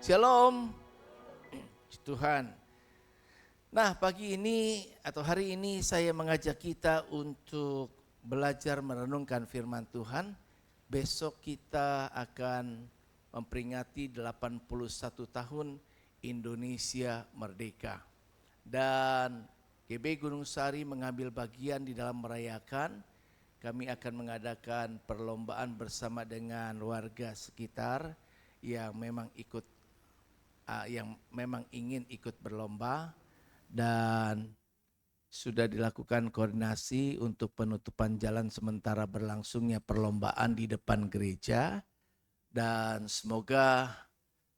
Shalom, Tuhan. Nah, pagi ini atau hari ini saya mengajak kita untuk belajar merenungkan firman Tuhan. Besok kita akan memperingati 81 tahun Indonesia Merdeka. Dan GB Gunung Sari mengambil bagian di dalam merayakan. Kami akan mengadakan perlombaan bersama dengan warga sekitar yang memang ingin ikut berlomba, dan sudah dilakukan koordinasi untuk penutupan jalan sementara berlangsungnya perlombaan di depan gereja. Dan semoga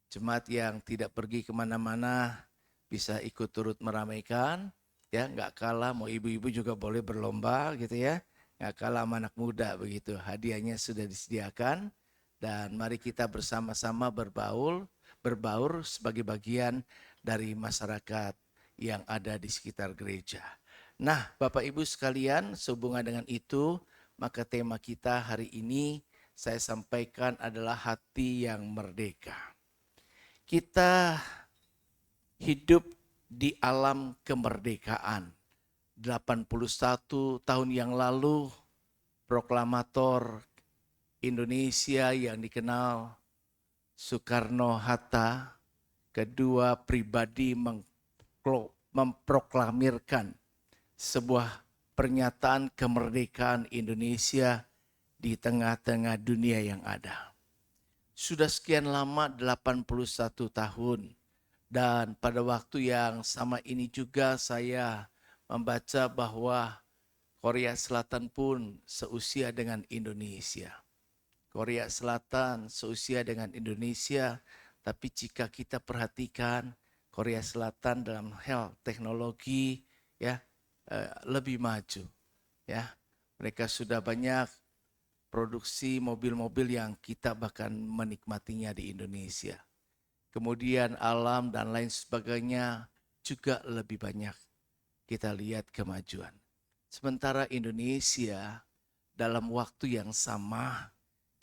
jemaat yang tidak pergi kemana-mana bisa ikut turut meramaikan, ya, nggak kalah, mau ibu-ibu juga boleh berlomba gitu ya, nggak kalah sama anak muda begitu. Hadiahnya sudah disediakan dan mari kita bersama-sama berbaur sebagai bagian dari masyarakat yang ada di sekitar gereja. Nah, Bapak Ibu sekalian, sehubungan dengan itu, maka tema kita hari ini saya sampaikan adalah hati yang merdeka. Kita hidup di alam kemerdekaan. 81 tahun yang lalu, proklamator Indonesia yang dikenal Soekarno-Hatta, kedua pribadi memproklamirkan sebuah pernyataan kemerdekaan Indonesia di tengah-tengah dunia yang ada. Sudah sekian lama, 81 tahun. Dan pada waktu yang sama ini juga saya membaca bahwa Korea Selatan pun seusia dengan Indonesia. Korea Selatan seusia dengan Indonesia, tapi jika kita perhatikan Korea Selatan dalam hal teknologi ya lebih maju, ya. Mereka sudah banyak produksi mobil-mobil yang kita bahkan menikmatinya di Indonesia. Kemudian alam dan lain sebagainya juga lebih banyak kita lihat kemajuan. Sementara Indonesia dalam waktu yang sama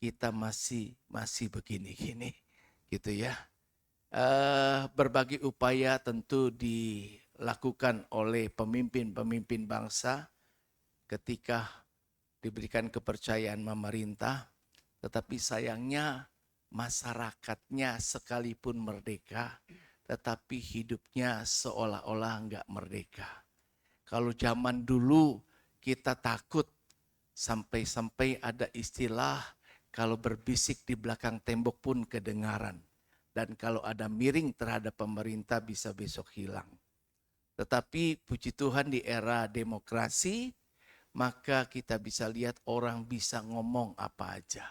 kita masih begini-gini gitu ya. Berbagai upaya tentu dilakukan oleh pemimpin-pemimpin bangsa ketika diberikan kepercayaan memerintah, tetapi sayangnya masyarakatnya sekalipun merdeka, tetapi hidupnya seolah-olah enggak merdeka. Kalau zaman dulu kita takut sampai-sampai ada istilah kalau berbisik di belakang tembok pun kedengaran. Dan kalau ada miring terhadap pemerintah bisa besok hilang. Tetapi puji Tuhan di era demokrasi, maka kita bisa lihat orang bisa ngomong apa aja.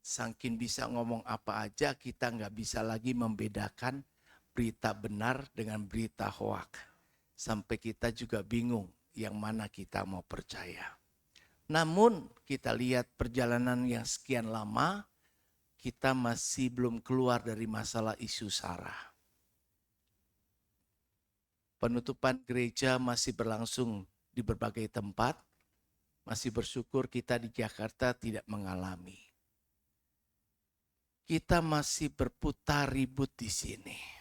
Saking bisa ngomong apa aja, kita nggak bisa lagi membedakan berita benar dengan berita hoak. Sampai kita juga bingung yang mana kita mau percaya. Namun kita lihat perjalanan yang sekian lama, kita masih belum keluar dari masalah isu SARA. Penutupan gereja masih berlangsung di berbagai tempat. Masih bersyukur kita di Jakarta tidak mengalami. Kita masih berputar ribut di sini.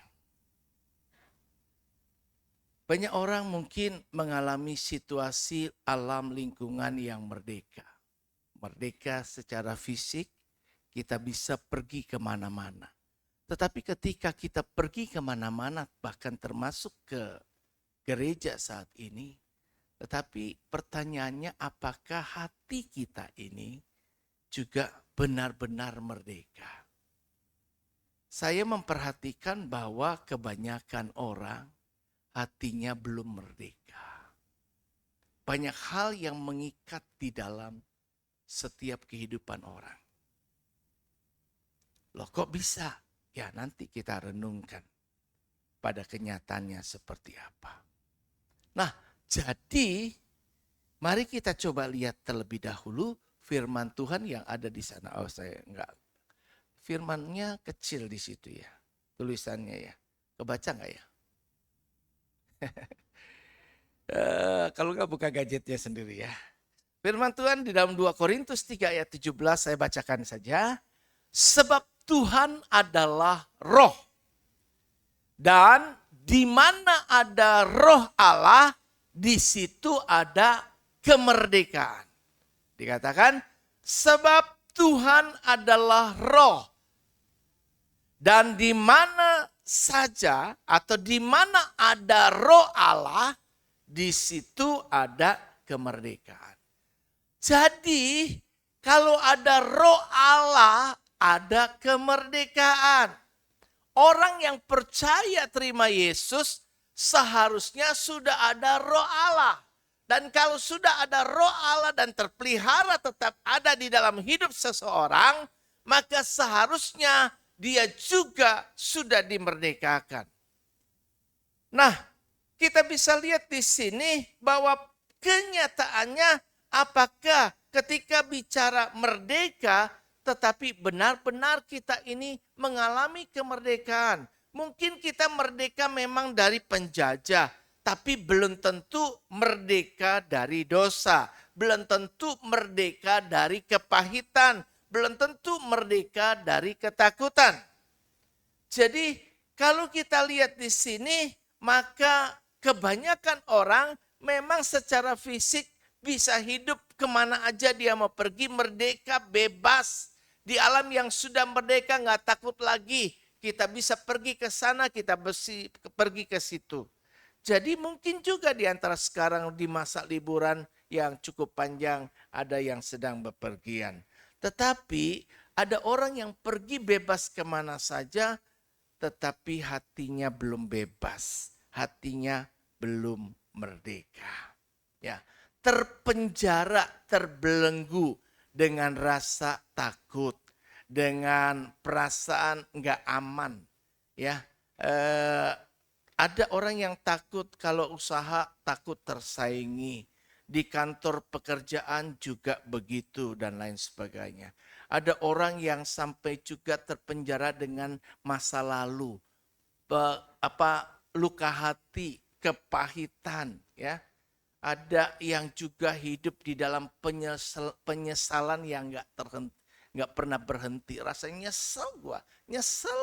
Banyak orang mungkin mengalami situasi alam lingkungan yang merdeka. Merdeka secara fisik, kita bisa pergi kemana-mana. Tetapi ketika kita pergi kemana-mana, bahkan termasuk ke gereja saat ini, tetapi pertanyaannya apakah hati kita ini juga benar-benar merdeka? Saya memperhatikan bahwa kebanyakan orang hatinya belum merdeka. Banyak hal yang mengikat di dalam setiap kehidupan orang. Loh kok bisa? Ya nanti kita renungkan pada kenyataannya seperti apa. Nah, jadi mari kita coba lihat terlebih dahulu firman Tuhan yang ada di sana. Oh, saya enggak. Firmannya kecil di situ ya. Tulisannya ya. Kebaca enggak ya? Kalau enggak buka gadgetnya sendiri ya. Firman Tuhan di dalam 2 Korintus 3 ayat 17 saya bacakan saja. Sebab Tuhan adalah roh. Dan di mana ada roh Allah, di situ ada kemerdekaan. Dikatakan, sebab Tuhan adalah roh. Dan di mana saja atau di mana ada roh Allah, di situ ada kemerdekaan. Jadi, kalau ada roh Allah, ada kemerdekaan. Orang yang percaya terima Yesus seharusnya sudah ada roh Allah. Dan kalau sudah ada roh Allah dan terpelihara tetap ada di dalam hidup seseorang, maka seharusnya dia juga sudah dimerdekakan. Nah, kita bisa lihat di sini bahwa kenyataannya apakah ketika bicara merdeka, tetapi benar-benar kita ini mengalami kemerdekaan. Mungkin kita merdeka memang dari penjajah, tapi belum tentu merdeka dari dosa. Belum tentu merdeka dari kepahitan. Belum tentu merdeka dari ketakutan. Jadi kalau kita lihat di sini, maka kebanyakan orang memang secara fisik bisa hidup kemana aja dia mau pergi, merdeka, bebas. Di alam yang sudah merdeka nggak takut lagi. Kita bisa pergi ke sana, kita pergi ke situ. Jadi mungkin juga di antara sekarang di masa liburan yang cukup panjang ada yang sedang bepergian. Tetapi ada orang yang pergi bebas kemana saja, tetapi hatinya belum bebas. Hatinya belum merdeka. Ya, terpenjara, terbelenggu dengan rasa takut, dengan perasaan nggak aman. Ya, ada orang yang takut kalau usaha, takut tersaingi. Di kantor pekerjaan juga begitu dan lain sebagainya. Ada orang yang sampai juga terpenjara dengan masa lalu, luka hati, kepahitan, ya. Ada yang juga hidup di dalam penyesalan yang nggak pernah berhenti. Rasanya nyesel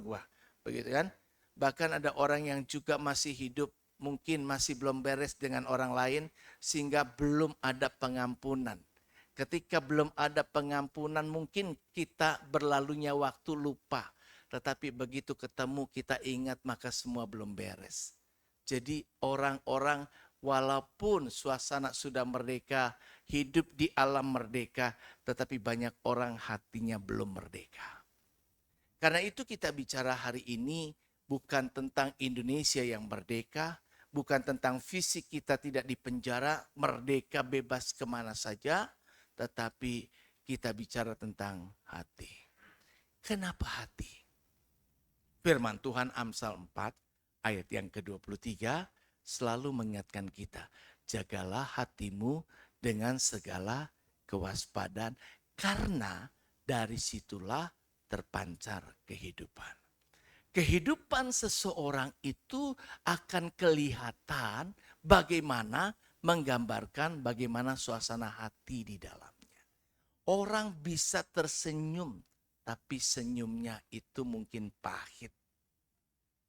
gua, begitu kan? Bahkan ada orang yang juga masih hidup, mungkin masih belum beres dengan orang lain, sehingga belum ada pengampunan. Ketika belum ada pengampunan, mungkin kita berlalunya waktu lupa. Tetapi begitu ketemu kita ingat, maka semua belum beres. Jadi orang-orang walaupun suasana sudah merdeka, hidup di alam merdeka, tetapi banyak orang hatinya belum merdeka. Karena itu kita bicara hari ini bukan tentang Indonesia yang merdeka, bukan tentang fisik kita tidak dipenjara, merdeka bebas kemana saja, tetapi kita bicara tentang hati. Kenapa hati? Firman Tuhan Amsal 4 ayat yang ke-23 selalu mengingatkan kita, jagalah hatimu dengan segala kewaspadaan karena dari situlah terpancar kehidupan. Kehidupan seseorang itu akan kelihatan bagaimana menggambarkan bagaimana suasana hati di dalamnya. Orang bisa tersenyum, tapi senyumnya itu mungkin pahit.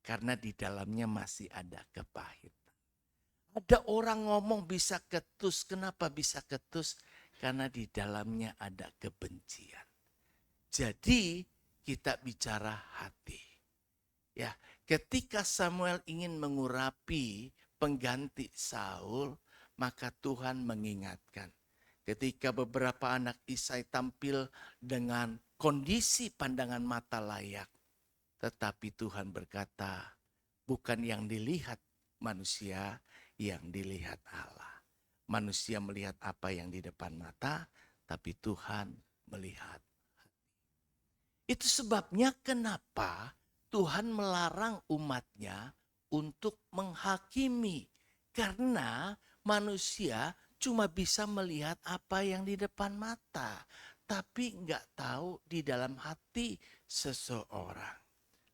Karena di dalamnya masih ada kepahitan. Ada orang ngomong bisa ketus. Kenapa bisa ketus? Karena di dalamnya ada kebencian. Jadi kita bicara hati. Ya, ketika Samuel ingin mengurapi pengganti Saul, maka Tuhan mengingatkan. Ketika beberapa anak Isai tampil dengan kondisi pandangan mata layak, tetapi Tuhan berkata, bukan yang dilihat manusia, yang dilihat Allah. Manusia melihat apa yang di depan mata, tapi Tuhan melihat hati. Itu sebabnya kenapa Tuhan melarang umatnya untuk menghakimi. Karena manusia cuma bisa melihat apa yang di depan mata, tapi nggak tahu di dalam hati seseorang.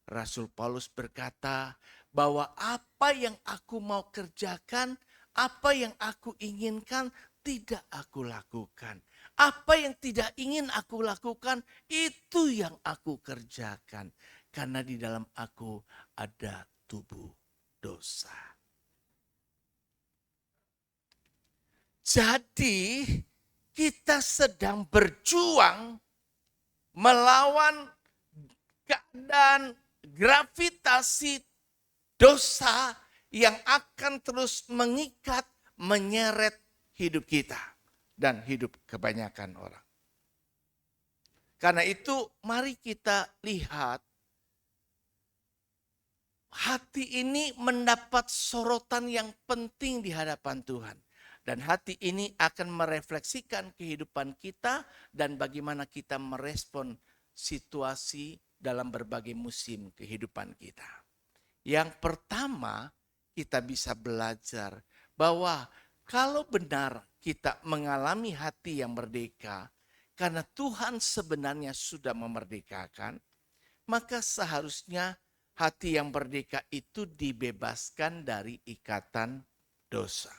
Rasul Paulus berkata bahwa apa yang aku mau kerjakan, apa yang aku inginkan tidak aku lakukan. Apa yang tidak ingin aku lakukan, itu yang aku kerjakan. karena di dalam aku ada tubuh dosa. Jadi kita sedang berjuang melawan keadaan gravitasi dosa yang akan terus mengikat, menyeret hidup kita dan hidup kebanyakan orang. Karena itu mari kita lihat hati ini mendapat sorotan yang penting di hadapan Tuhan. Dan hati ini akan merefleksikan kehidupan kita dan bagaimana kita merespon situasi dalam berbagai musim kehidupan kita. Yang pertama, kita bisa belajar bahwa kalau benar kita mengalami hati yang merdeka, karena Tuhan sebenarnya sudah memerdekakan, maka seharusnya hati yang merdeka itu dibebaskan dari ikatan dosa.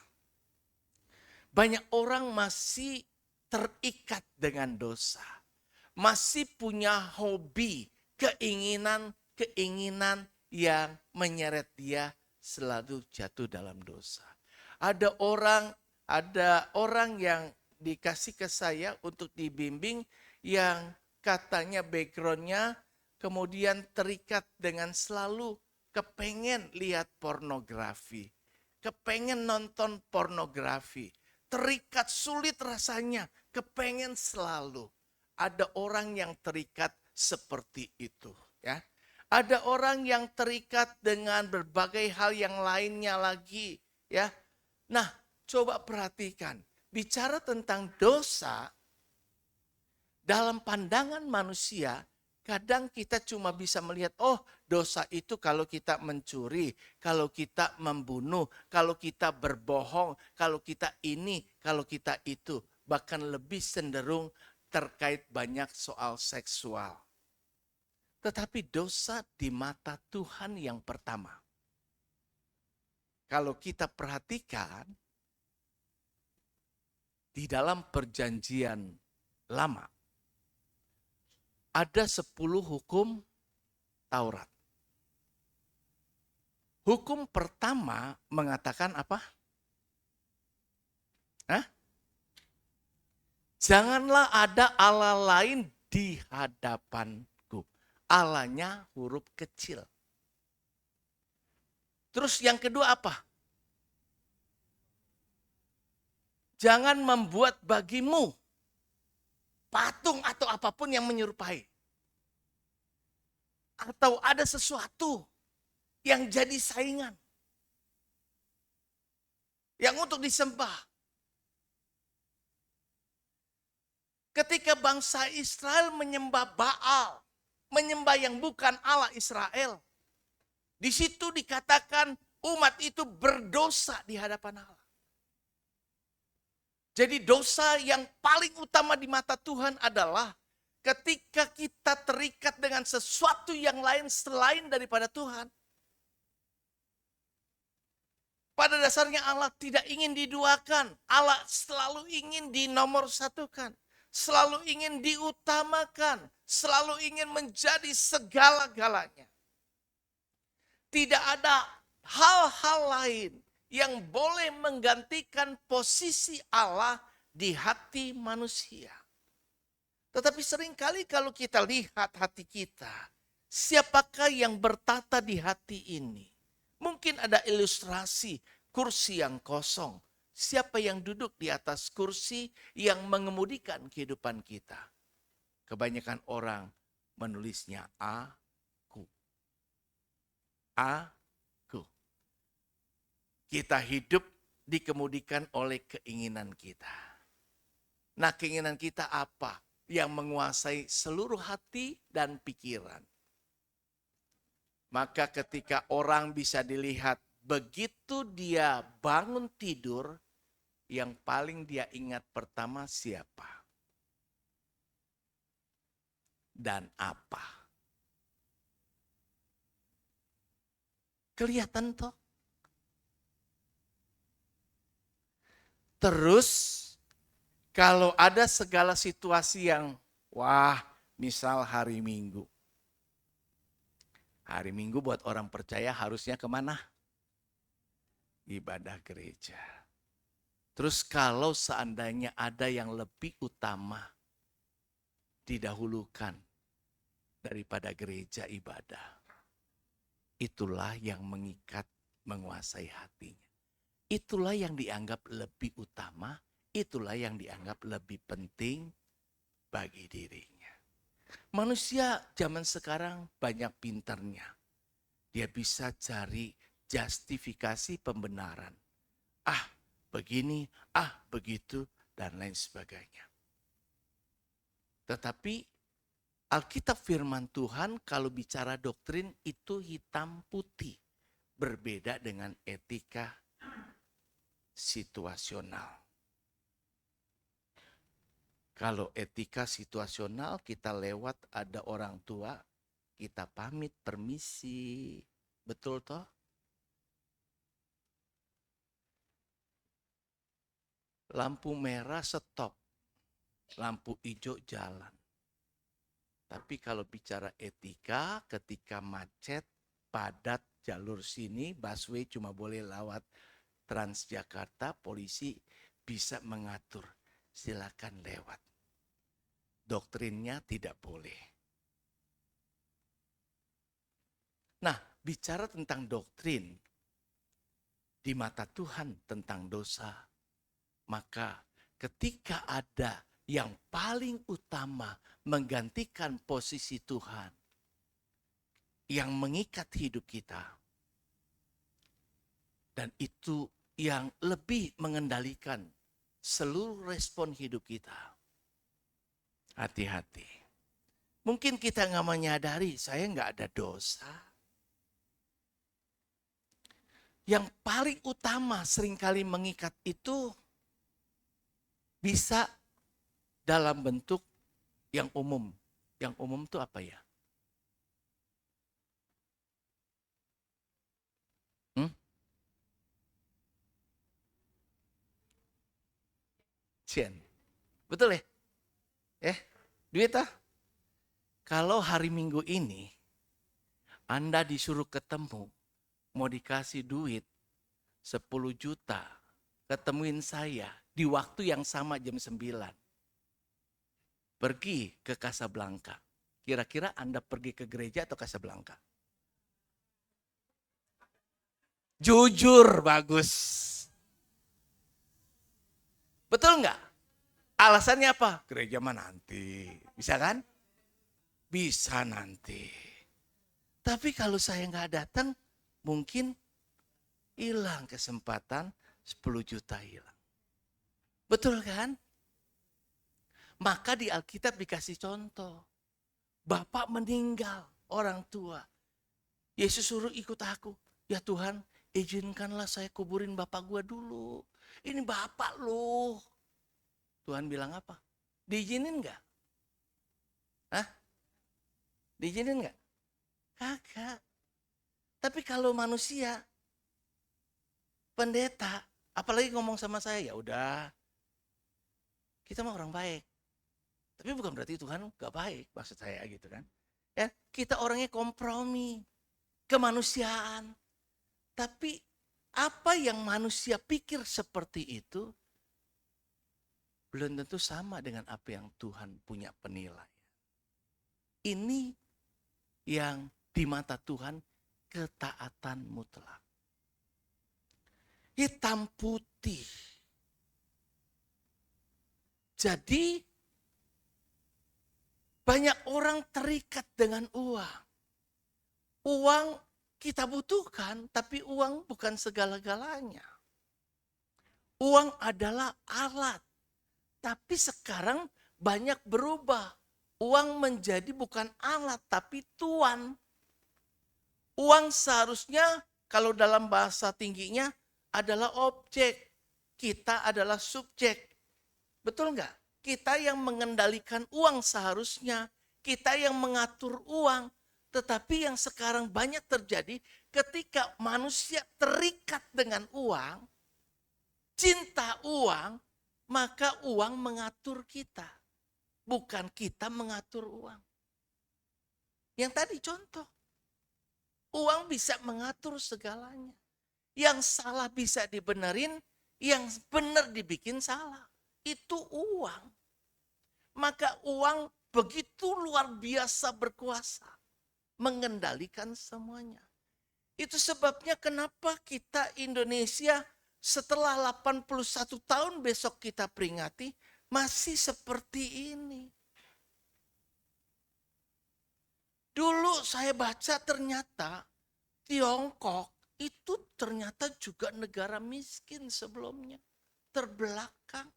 Banyak orang masih terikat dengan dosa. Masih punya hobi, keinginan yang menyeret dia selalu jatuh dalam dosa. Ada orang yang dikasih ke saya untuk dibimbing yang katanya backgroundnya kemudian terikat dengan selalu kepengen lihat pornografi. Kepengen nonton pornografi. Terikat sulit rasanya, kepengen selalu. Ada orang yang terikat seperti itu, ya. Ada orang yang terikat dengan berbagai hal yang lainnya lagi, ya. Nah, coba perhatikan, bicara tentang dosa dalam pandangan manusia, kadang kita cuma bisa melihat, oh dosa itu kalau kita mencuri, kalau kita membunuh, kalau kita berbohong, kalau kita ini, kalau kita itu. Bahkan lebih cenderung terkait banyak soal seksual. Tetapi dosa di mata Tuhan yang pertama. Kalau kita perhatikan, di dalam perjanjian lama, ada 10 hukum Taurat. Hukum pertama mengatakan apa? Janganlah ada Allah lain di hadapanku. Allahnya huruf kecil. Terus yang kedua apa? Jangan membuat bagimu patung atau apapun yang menyerupai. Atau ada sesuatu yang jadi saingan. Yang untuk disembah. Ketika bangsa Israel menyembah Baal. Menyembah yang bukan Allah Israel. Di situ dikatakan umat itu berdosa di hadapan Allah. Jadi dosa yang paling utama di mata Tuhan adalah ketika kita terikat dengan sesuatu yang lain selain daripada Tuhan. Pada dasarnya Allah tidak ingin diduakan. Allah selalu ingin dinomorsatukan. Selalu ingin diutamakan. Selalu ingin menjadi segala-galanya. Tidak ada hal-hal lain yang boleh menggantikan posisi Allah di hati manusia. Tetapi seringkali kalau kita lihat hati kita, siapakah yang bertata di hati ini? Mungkin ada ilustrasi kursi yang kosong. Siapa yang duduk di atas kursi yang mengemudikan kehidupan kita? Kebanyakan orang menulisnya aku. Aku. Kita hidup dikemudikan oleh keinginan kita. Nah, keinginan kita apa? Yang menguasai seluruh hati dan pikiran. Maka ketika orang bisa dilihat begitu dia bangun tidur, yang paling dia ingat pertama siapa? Dan apa? Kelihatan toh? Terus kalau ada segala situasi yang misal hari Minggu. Hari Minggu buat orang percaya harusnya kemana? Ibadah gereja. Terus kalau seandainya ada yang lebih utama, didahulukan daripada gereja ibadah. Itulah yang mengikat, menguasai hatinya. Itulah yang dianggap lebih utama, itulah yang dianggap lebih penting bagi dirinya. Manusia zaman sekarang banyak pintarnya. Dia bisa cari justifikasi pembenaran. Ah, begini, begitu, dan lain sebagainya. Tetapi Alkitab firman Tuhan kalau bicara doktrin itu hitam putih. Berbeda dengan etika situasional. Kalau etika situasional kita lewat ada orang tua, kita pamit, permisi. Betul toh? Lampu merah stop, lampu hijau jalan. Tapi kalau bicara etika, ketika macet, padat jalur sini, busway cuma boleh lewat Transjakarta, polisi bisa mengatur. Silakan lewat. Doktrinnya tidak boleh. Nah, bicara tentang doktrin, di mata Tuhan tentang dosa, maka ketika ada yang paling utama menggantikan posisi Tuhan, yang mengikat hidup kita, dan itu yang lebih mengendalikan seluruh respon hidup kita. Hati-hati. Mungkin kita nggak menyadari, saya nggak ada dosa. Yang paling utama seringkali mengikat itu bisa dalam bentuk yang umum. Yang umum itu apa ya? Cien. Betul ya? Duit ah. Kalau hari Minggu ini Anda disuruh ketemu, mau dikasih duit 10 juta, ketemuin saya di waktu yang sama jam 9. Pergi ke Casablanca. Kira-kira Anda pergi ke gereja atau Casablanca? Jujur bagus. Betul nggak? Alasannya apa? Gereja mah nanti. Bisa kan? Bisa nanti. Tapi kalau saya nggak datang, mungkin hilang kesempatan 10 juta hilang. Betul kan? Maka di Alkitab dikasih contoh. Bapak meninggal, orang tua. Yesus suruh ikut aku. Ya Tuhan, izinkanlah saya kuburin bapak gua dulu. Ini bapak loh. Tuhan bilang apa? Diizinin nggak? Hah? Diizinin nggak? Kagak. Tapi kalau manusia, pendeta, apalagi ngomong sama saya, ya udah. Kita mah orang baik. Tapi bukan berarti Tuhan gak baik, maksud saya gitu kan. Ya, kita orangnya kompromi, kemanusiaan. Tapi apa yang manusia pikir seperti itu, belum tentu sama dengan apa yang Tuhan punya penilaian. Ini yang di mata Tuhan ketaatan mutlak. Hitam putih. Jadi banyak orang terikat dengan uang. Uang kita butuhkan, tapi uang bukan segala-galanya. Uang adalah alat. Tapi sekarang banyak berubah. Uang menjadi bukan alat, tapi tuan. Uang seharusnya kalau dalam bahasa tingginya adalah objek. Kita adalah subjek. Betul nggak? Kita yang mengendalikan uang seharusnya. Kita yang mengatur uang. Tetapi yang sekarang banyak terjadi ketika manusia terikat dengan uang, cinta uang, maka uang mengatur kita. Bukan kita mengatur uang. Yang tadi contoh. Uang bisa mengatur segalanya. Yang salah bisa dibenerin, yang benar dibikin salah. Itu uang. Maka uang begitu luar biasa berkuasa. Mengendalikan semuanya. Itu sebabnya kenapa kita Indonesia setelah 81 tahun besok kita peringati masih seperti ini. Dulu saya baca ternyata Tiongkok itu ternyata juga negara miskin sebelumnya. Terbelakang.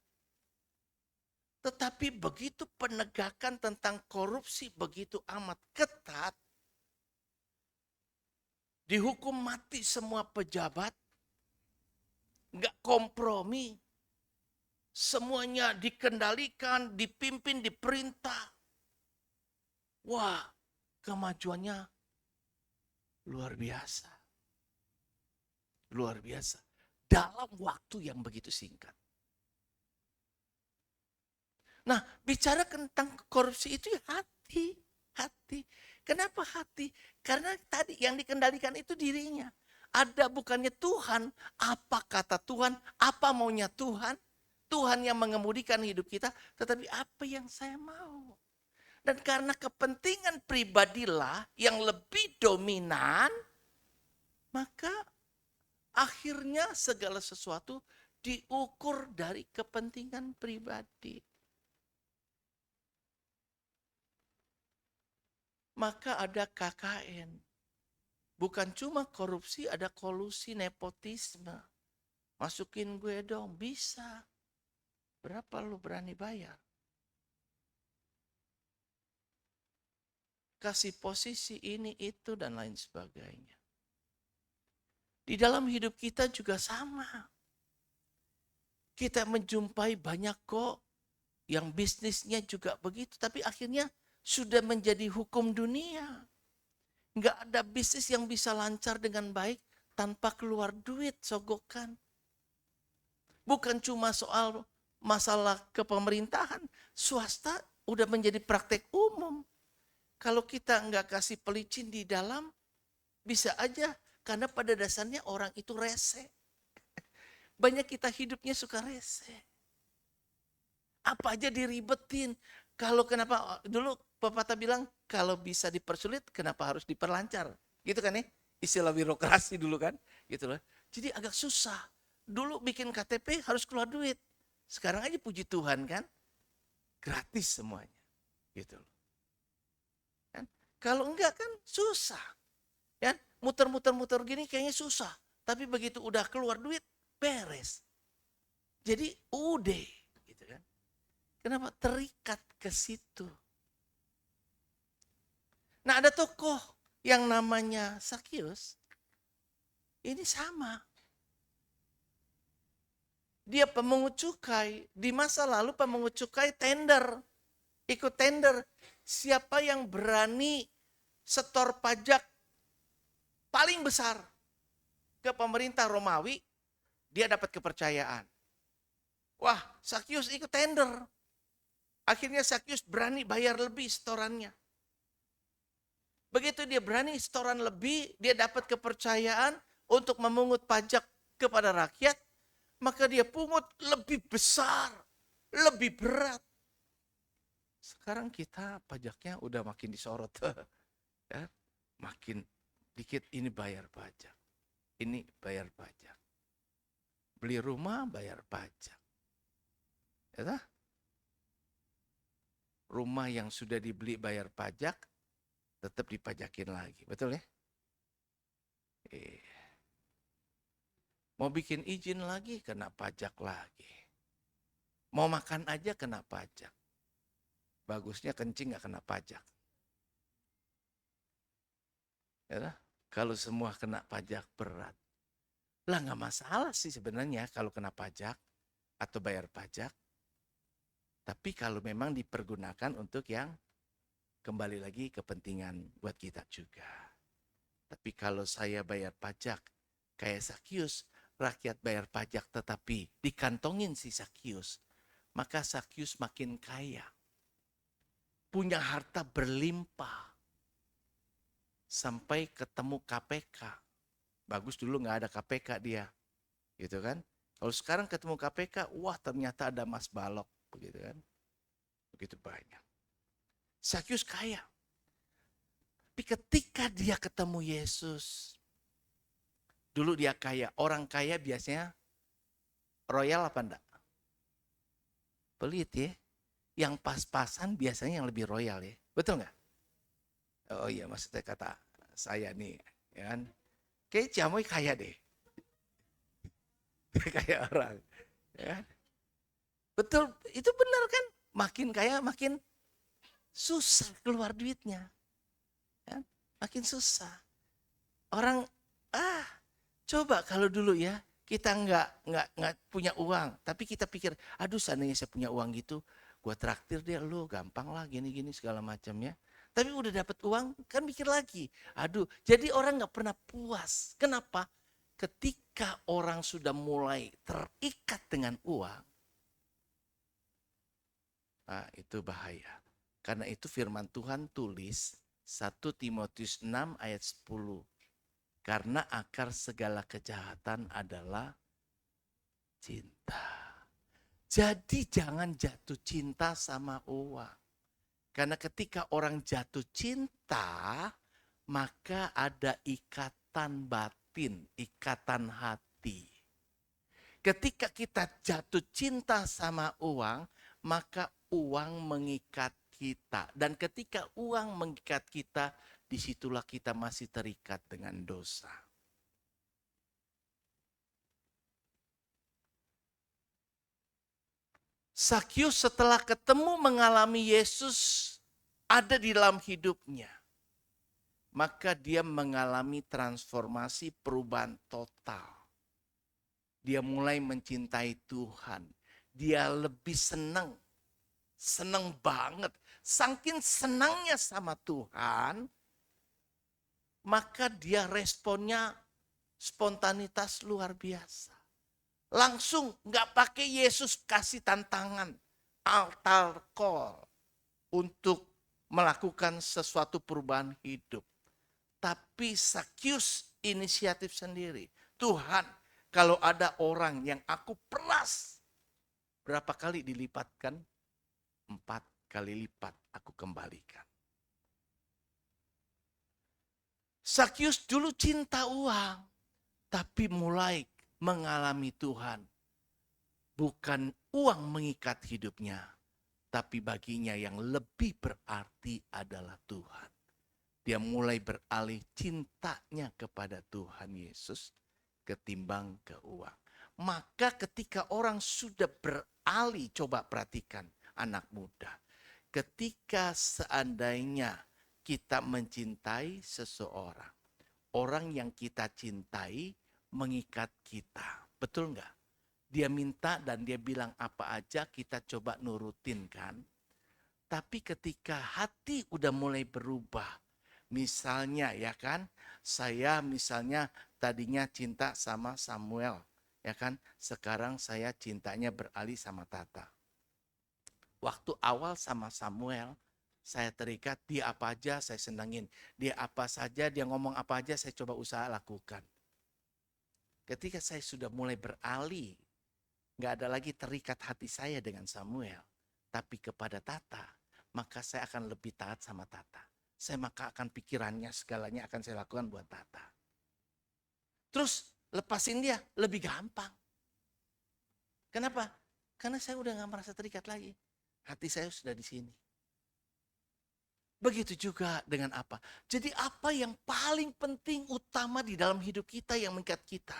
Tetapi begitu penegakan tentang korupsi begitu amat ketat, dihukum mati semua pejabat, nggak kompromi, semuanya dikendalikan, dipimpin, diperintah. Wah, kemajuannya luar biasa. Luar biasa. Dalam waktu yang begitu singkat. Nah, bicara tentang korupsi itu ya hati. Hati. Kenapa hati? Karena tadi yang dikendalikan itu dirinya. Ada bukannya Tuhan, apa kata Tuhan, apa maunya Tuhan. Tuhan yang mengemudikan hidup kita, tetapi apa yang saya mau. Dan karena kepentingan pribadilah yang lebih dominan, maka akhirnya segala sesuatu diukur dari kepentingan pribadi. Maka ada KKN. Bukan cuma korupsi, ada kolusi nepotisme. Masukin gue dong, bisa. Berapa lu berani bayar? Kasih posisi ini, itu, dan lain sebagainya. Di dalam hidup kita juga sama. Kita menjumpai banyak kok yang bisnisnya juga begitu. Tapi akhirnya sudah menjadi hukum dunia. Nggak ada bisnis yang bisa lancar dengan baik tanpa keluar duit, sogokan. Bukan cuma soal masalah kepemerintahan. Swasta udah menjadi praktek umum. Kalau kita nggak kasih pelicin di dalam, bisa aja karena pada dasarnya orang itu rese. Banyak kita hidupnya suka rese. Apa aja diribetin. Kalau kenapa dulu pepatah bilang kalau bisa dipersulit kenapa harus diperlancar. Gitu kan ya? Istilah birokrasi dulu kan, gitu loh. Jadi agak susah. Dulu bikin KTP harus keluar duit. Sekarang aja puji Tuhan kan, gratis semuanya. Gitu loh. Kan? Kalau enggak kan susah. Kan? Muter-muter gini kayaknya susah. Tapi begitu udah keluar duit, beres. Jadi udah, gitu kan. Kenapa? Terikat ke situ. Nah, ada tokoh yang namanya Sakyus. Ini sama. Dia pemungut cukai. Di masa lalu pemungut cukai tender. Ikut tender. Siapa yang berani setor pajak paling besar ke pemerintah Romawi, dia dapat kepercayaan. Wah, Sakyus ikut tender. Akhirnya Sakyus berani bayar lebih setorannya. Begitu dia berani setoran lebih, dia dapat kepercayaan untuk memungut pajak kepada rakyat, maka dia pungut lebih besar, lebih berat. Sekarang kita pajaknya udah makin disorot. Ya, makin dikit ini bayar pajak. Ini bayar pajak. Beli rumah bayar pajak. Ya, rumah yang sudah dibeli bayar pajak, tetap dipajakin lagi. Betul ya? Mau bikin izin lagi, kena pajak lagi. Mau makan aja kena pajak. Bagusnya kencing gak kena pajak. Ya, kalau semua kena pajak berat. Lah gak masalah sih sebenarnya kalau kena pajak atau bayar pajak. Tapi kalau memang dipergunakan untuk yang kembali lagi kepentingan buat kita juga. Tapi kalau saya bayar pajak kayak Sakyus, rakyat bayar pajak tetapi dikantongin si Sakyus, maka Sakyus makin kaya. Punya harta berlimpah. sampai ketemu KPK. Bagus dulu nggak ada KPK dia, gitu kan. Kalau sekarang ketemu KPK, wah ternyata ada Mas Balok, begitu kan. Begitu banyak. Sakyus kaya. Tapi ketika dia ketemu Yesus, dulu dia kaya. Orang kaya biasanya royal apa enggak? Pelit ya. Yang pas-pasan biasanya yang lebih royal ya. Betul nggak? Oh iya, maksudnya kata saya nih, ya kan. Kayak Ciamoy kaya deh. Kayak orang. Ya. Betul, itu benar kan? Makin kaya makin susah keluar duitnya. Ya. Makin susah. Orang, coba kalau dulu ya, kita nggak punya uang, tapi kita pikir, aduh seandainya saya punya uang gitu, gue traktir dia lo, gampang lah gini-gini segala macam ya. Tapi udah dapat uang, kan mikir lagi, aduh. Jadi orang nggak pernah puas. Kenapa? Ketika orang sudah mulai terikat dengan uang, itu bahaya. Karena itu firman Tuhan tulis 1 Timotius 6 ayat 10. Karena akar segala kejahatan adalah cinta. Jadi jangan jatuh cinta sama uang. Karena ketika orang jatuh cinta, maka ada ikatan batin, ikatan hati. Ketika kita jatuh cinta sama uang, maka uang mengikat kita. Dan ketika uang mengikat kita, disitulah kita masih terikat dengan dosa. Sakyus setelah ketemu mengalami Yesus ada di dalam hidupnya. Maka dia mengalami transformasi perubahan total. Dia mulai mencintai Tuhan. Dia lebih senang banget. Saking senangnya sama Tuhan, maka dia responnya spontanitas luar biasa. Langsung nggak pakai Yesus kasih tantangan, altar call untuk melakukan sesuatu perubahan hidup. Tapi Sakyus inisiatif sendiri. Tuhan, kalau ada orang yang aku peras, berapa kali dilipatkan? 4 kali lipat aku kembalikan. Sakyus dulu cinta uang, tapi mulai mengalami Tuhan. Bukan uang mengikat hidupnya, tapi baginya yang lebih berarti adalah Tuhan. Dia mulai beralih cintanya kepada Tuhan Yesus ketimbang ke uang. Maka ketika orang sudah beralih, coba perhatikan anak muda. Ketika seandainya kita mencintai seseorang, orang yang kita cintai mengikat kita. Betul enggak? Dia minta dan dia bilang apa aja kita coba nurutin kan. Tapi ketika hati udah mulai berubah. Misalnya ya kan, saya misalnya tadinya cinta sama Samuel. Ya kan, sekarang saya cintanya beralih sama Tata. Waktu awal sama Samuel, saya terikat, dia apa aja saya senangin. Dia apa saja, dia ngomong apa aja saya coba usaha lakukan. Ketika saya sudah mulai beralih, gak ada lagi terikat hati saya dengan Samuel, tapi kepada Tata, maka saya akan lebih taat sama Tata. Saya maka akan pikirannya segalanya akan saya lakukan buat Tata. Terus lepasin dia lebih gampang. Kenapa? Karena saya udah gak merasa terikat lagi. Hati saya sudah di sini. Begitu juga dengan apa? Jadi apa yang paling penting utama di dalam hidup kita yang mengikat kita?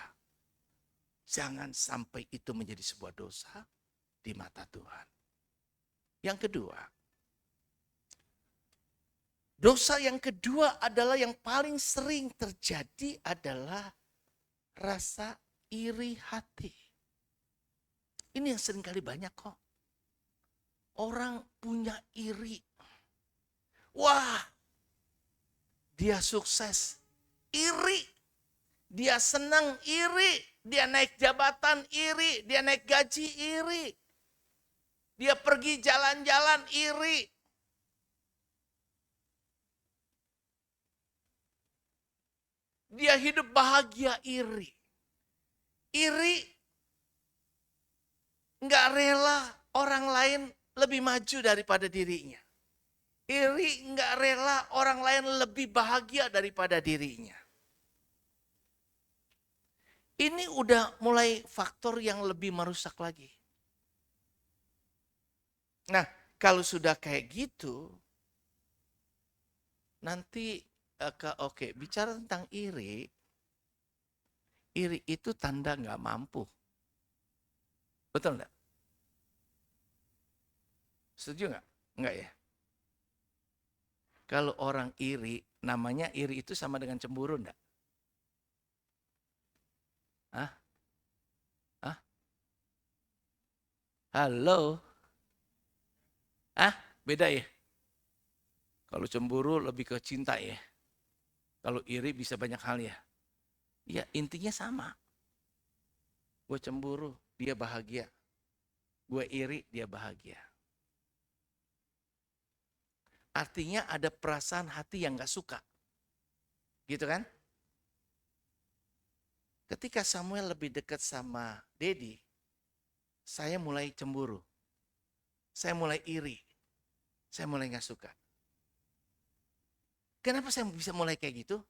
Jangan sampai itu menjadi sebuah dosa di mata Tuhan. Yang kedua, dosa yang kedua adalah yang paling sering terjadi adalah rasa iri hati. Ini yang sering kali banyak kok. Orang punya iri. Wah, dia sukses, iri. Dia senang, iri. Dia naik jabatan, iri. Dia naik gaji, iri. Dia pergi jalan-jalan, iri. dia hidup bahagia iri. Iri nggak rela orang lain lebih maju daripada dirinya. Iri nggak rela orang lain lebih bahagia daripada dirinya. Ini udah mulai faktor yang lebih merusak lagi. Nah, kalau sudah kayak gitu, nanti oke, bicara tentang iri itu tanda nggak mampu. Betul nggak? Setuju nggak? Nggak ya? Kalau orang iri, namanya iri itu sama dengan cemburu nggak? Hah? Hah? Halo? Beda ya? Kalau cemburu lebih ke cinta ya. Kalau iri bisa banyak hal ya. Ya intinya sama. Gue cemburu, dia bahagia. Gue iri, dia bahagia. Artinya ada perasaan hati yang gak suka. Gitu kan? Ketika Samuel lebih dekat sama Dedi, saya mulai cemburu. Saya mulai iri. Saya mulai gak suka. Kenapa saya bisa mulai kayak gitu?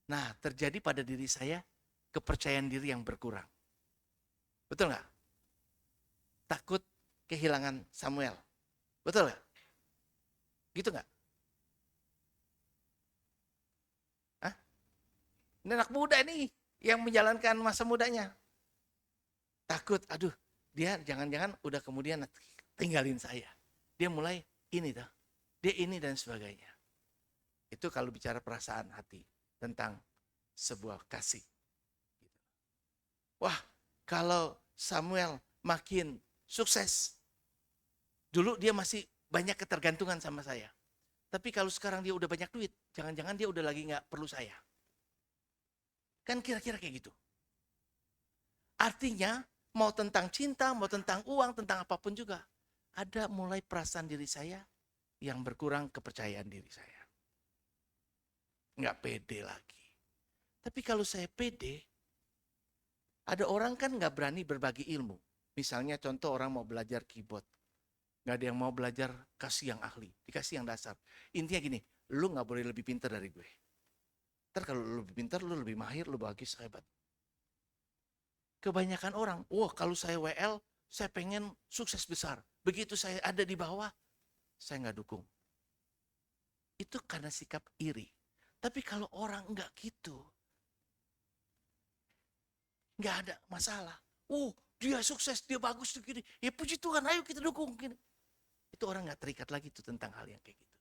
Nah, terjadi pada diri saya kepercayaan diri yang berkurang. Betul nggak? Takut kehilangan Samuel. Betul nggak? Gitu nggak? Hah? Ini anak muda nih yang menjalankan masa mudanya. Takut, aduh, dia jangan-jangan udah kemudian tinggalin saya. Dia mulai ini tuh, dia ini dan sebagainya. Itu kalau bicara perasaan hati tentang sebuah kasih. Wah, kalau Samuel makin sukses, dulu dia masih banyak ketergantungan sama saya. Tapi kalau sekarang dia udah banyak duit, jangan-jangan dia udah lagi nggak perlu saya. Kan kira-kira kayak gitu. Artinya, mau tentang cinta, mau tentang uang, tentang apapun juga, ada mulai perasaan diri saya yang berkurang kepercayaan diri saya. Nggak pede lagi. Tapi kalau saya pede, ada orang kan nggak berani berbagi ilmu. Misalnya contoh orang mau belajar keyboard. Nggak ada yang mau belajar, kasih yang ahli, dikasih yang dasar. Intinya gini, lu nggak boleh lebih pintar dari gue. Ntar kalau lu lebih pintar, lu lebih mahir, lu bagus, hebat. Kebanyakan orang, wah kalau saya WL, saya pengen sukses besar. Begitu saya ada di bawah, saya nggak dukung. Itu karena sikap iri. Tapi kalau orang nggak gitu, nggak ada masalah. Dia sukses, dia bagus tuh gini. Ya puji Tuhan, ayo kita dukung gini. Itu orang nggak terikat lagi tuh tentang hal yang kayak gitu.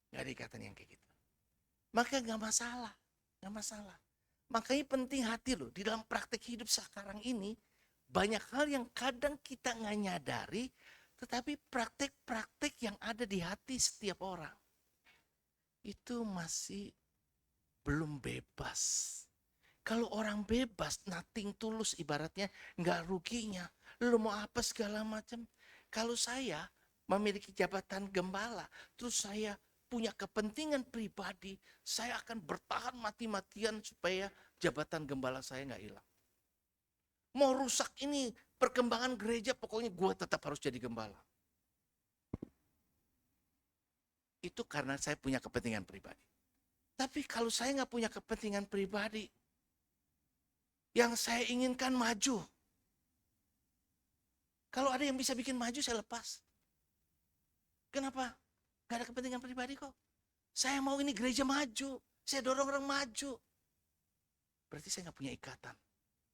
Nggak ada ikatan yang kayak gitu. Maka nggak masalah, nggak masalah. Makanya penting hati loh. Di dalam praktek hidup sekarang ini, banyak hal yang kadang kita nggak nyadari, tetapi praktek-praktek yang ada di hati setiap orang itu masih belum bebas. Kalau orang bebas, nothing tulus ibaratnya, nggak ruginya. Lu mau apa segala macam. Kalau saya memiliki jabatan gembala, terus saya punya kepentingan pribadi, saya akan bertahan mati-matian supaya jabatan gembala saya nggak hilang. Mau rusak ini perkembangan gereja, pokoknya gue tetap harus jadi gembala. Itu karena saya punya kepentingan pribadi. Tapi kalau saya nggak punya kepentingan pribadi, yang saya inginkan maju. Kalau ada yang bisa bikin maju, saya lepas. Kenapa? Gak ada kepentingan pribadi kok. Saya mau ini gereja maju. Saya dorong orang maju. Berarti saya nggak punya ikatan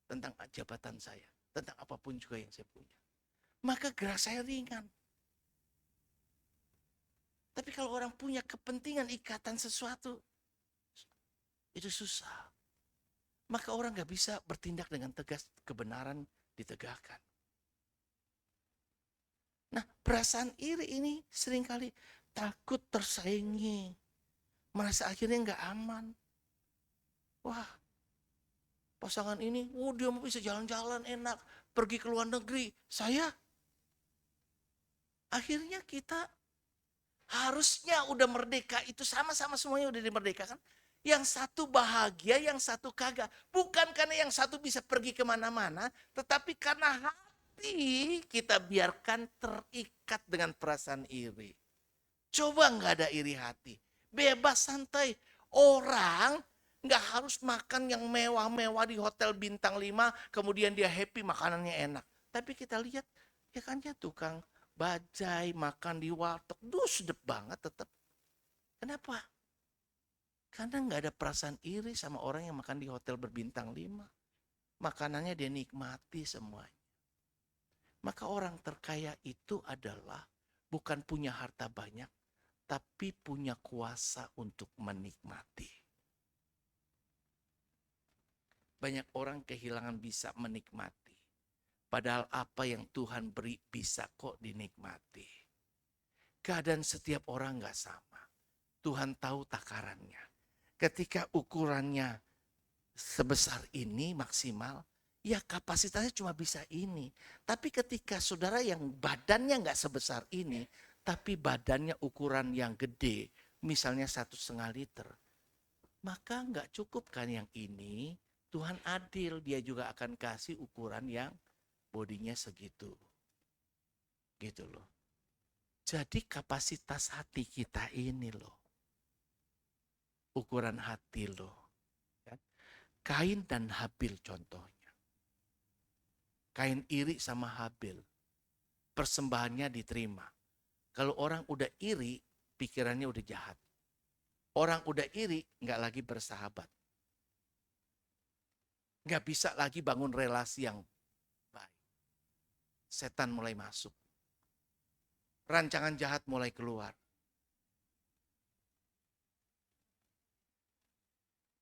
tentang jabatan saya. Tentang apapun juga yang saya punya. Maka gerak saya ringan. Tapi kalau orang punya kepentingan ikatan sesuatu, itu susah. Maka orang gak bisa bertindak dengan tegas, kebenaran ditegakkan. Nah, perasaan iri ini seringkali takut tersaingi. Merasa akhirnya gak aman. Wah, pasangan ini, dia mau bisa jalan-jalan enak, pergi ke luar negeri. Saya, akhirnya kita harusnya udah merdeka, itu sama-sama semuanya udah dimerdekakan. Yang satu bahagia, yang satu kagak. Bukan karena yang satu bisa pergi kemana-mana, tetapi karena hati kita biarkan terikat dengan perasaan iri. Coba nggak ada iri hati. Bebas santai. Orang nggak harus makan yang mewah-mewah di hotel bintang 5, kemudian dia happy makanannya enak. Tapi kita lihat, ya kan ya tukang bajai, makan di warteg, sedep banget tetap. Kenapa? Karena nggak ada perasaan iri sama orang yang makan di hotel berbintang 5. Makanannya dia nikmati semuanya. Maka orang terkaya itu adalah bukan punya harta banyak, tapi punya kuasa untuk menikmati. Banyak orang kehilangan bisa menikmati. Padahal apa yang Tuhan beri bisa kok dinikmati. Keadaan setiap orang gak sama. Tuhan tahu takarannya. Ketika ukurannya sebesar ini maksimal, ya kapasitasnya cuma bisa ini. Tapi ketika saudara yang badannya gak sebesar ini, tapi badannya ukuran yang gede, misalnya 1,5 liter, maka gak cukup kan yang ini. Tuhan adil, dia juga akan kasih ukuran yang bodinya segitu. Gitu loh. Jadi kapasitas hati kita ini loh. Ukuran hati loh. Kain dan Habil contohnya. Kain iri sama Habil. Persembahannya diterima. Kalau orang udah iri, pikirannya udah jahat. Orang udah iri, gak lagi bersahabat. Gak bisa lagi bangun relasi yang baik. Setan mulai masuk. Rancangan jahat mulai keluar.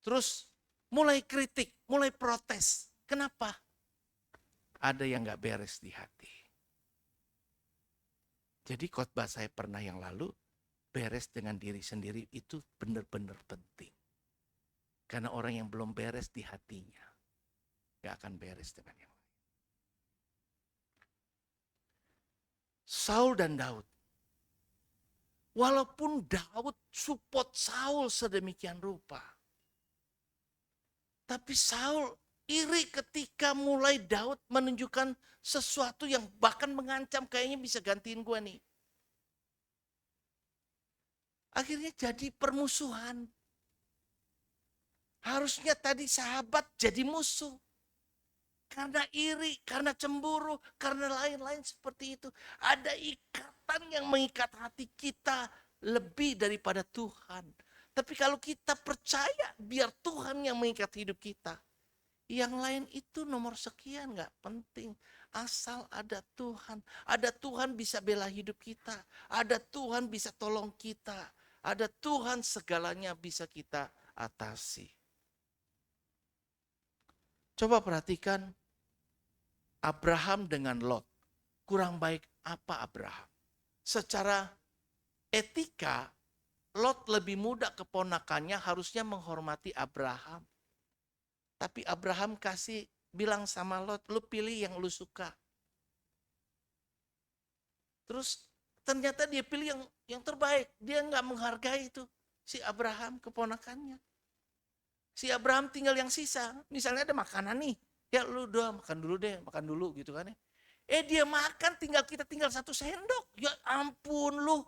Terus mulai kritik, mulai protes. Kenapa? Ada yang gak beres di hati. Jadi khotbah saya pernah yang lalu, beres dengan diri sendiri itu benar-benar penting. Karena orang yang belum beres di hatinya, gak akan beres dengan yang lain. Saul dan Daud. Walaupun Daud support Saul sedemikian rupa. Tapi Saul iri ketika mulai Daud menunjukkan sesuatu yang bahkan mengancam kayaknya bisa gantiin gue nih. Akhirnya jadi permusuhan. Harusnya tadi sahabat jadi musuh. Karena iri, karena cemburu, karena lain-lain seperti itu. Ada ikatan yang mengikat hati kita lebih daripada Tuhan. Tapi kalau kita percaya biar Tuhan yang mengikat hidup kita. Yang lain itu nomor sekian gak penting. Asal ada Tuhan. Ada Tuhan bisa bela hidup kita. Ada Tuhan bisa tolong kita. Ada Tuhan segalanya bisa kita atasi. Coba perhatikan Abraham dengan Lot. Kurang baik apa Abraham? Secara etika, Lot lebih muda keponakannya harusnya menghormati Abraham. Tapi Abraham bilang sama Lot, lu pilih yang lu suka. Terus ternyata dia pilih yang terbaik. Dia nggak menghargai itu si Abraham keponakannya. Si Abraham tinggal yang sisa. Misalnya ada makanan nih. Ya lu udah makan dulu gitu kan ya. Dia makan kita tinggal 1 sendok. Ya ampun lu.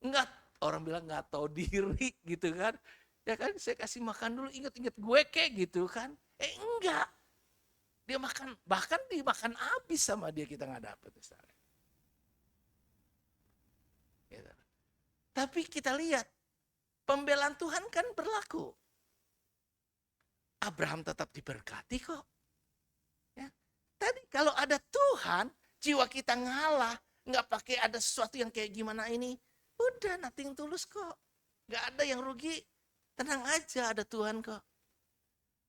Enggak, orang bilang nggak tahu diri gitu kan. Ya kan saya kasih makan dulu, inget-inget gue kayak gitu kan. Enggak. Dia makan, bahkan dimakan habis sama dia, kita nggak dapet. Gitu. Tapi kita lihat, pembelaan Tuhan kan berlaku. Abraham tetap diberkati kok. Ya. Tadi kalau ada Tuhan, jiwa kita ngalah, nggak pakai ada sesuatu yang kayak gimana ini, udah nothing tulus kok. Nggak ada yang rugi, tenang aja ada Tuhan kok.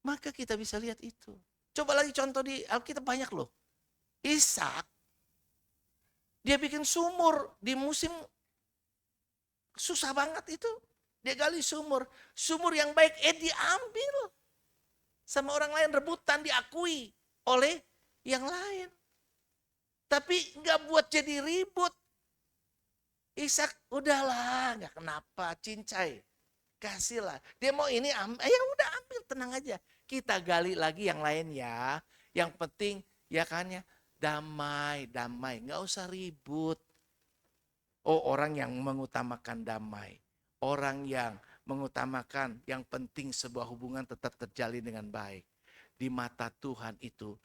Maka kita bisa lihat itu. Coba lagi contoh di Alkitab banyak loh. Ishak, dia bikin sumur di musim susah banget itu. Dia gali sumur. Sumur yang baik, diambil. Sama orang lain rebutan, diakui oleh yang lain. Tapi gak buat jadi ribut. Ishak udahlah, gak kenapa, cincai. kasihlah. Dia mau ini, ya udah ambil, tenang aja. Kita gali lagi yang lain ya. Yang penting ya kan ya, damai, nggak usah ribut. Oh, orang yang mengutamakan damai. Orang yang mengutamakan yang penting sebuah hubungan tetap terjalin dengan baik. Di mata Tuhan itu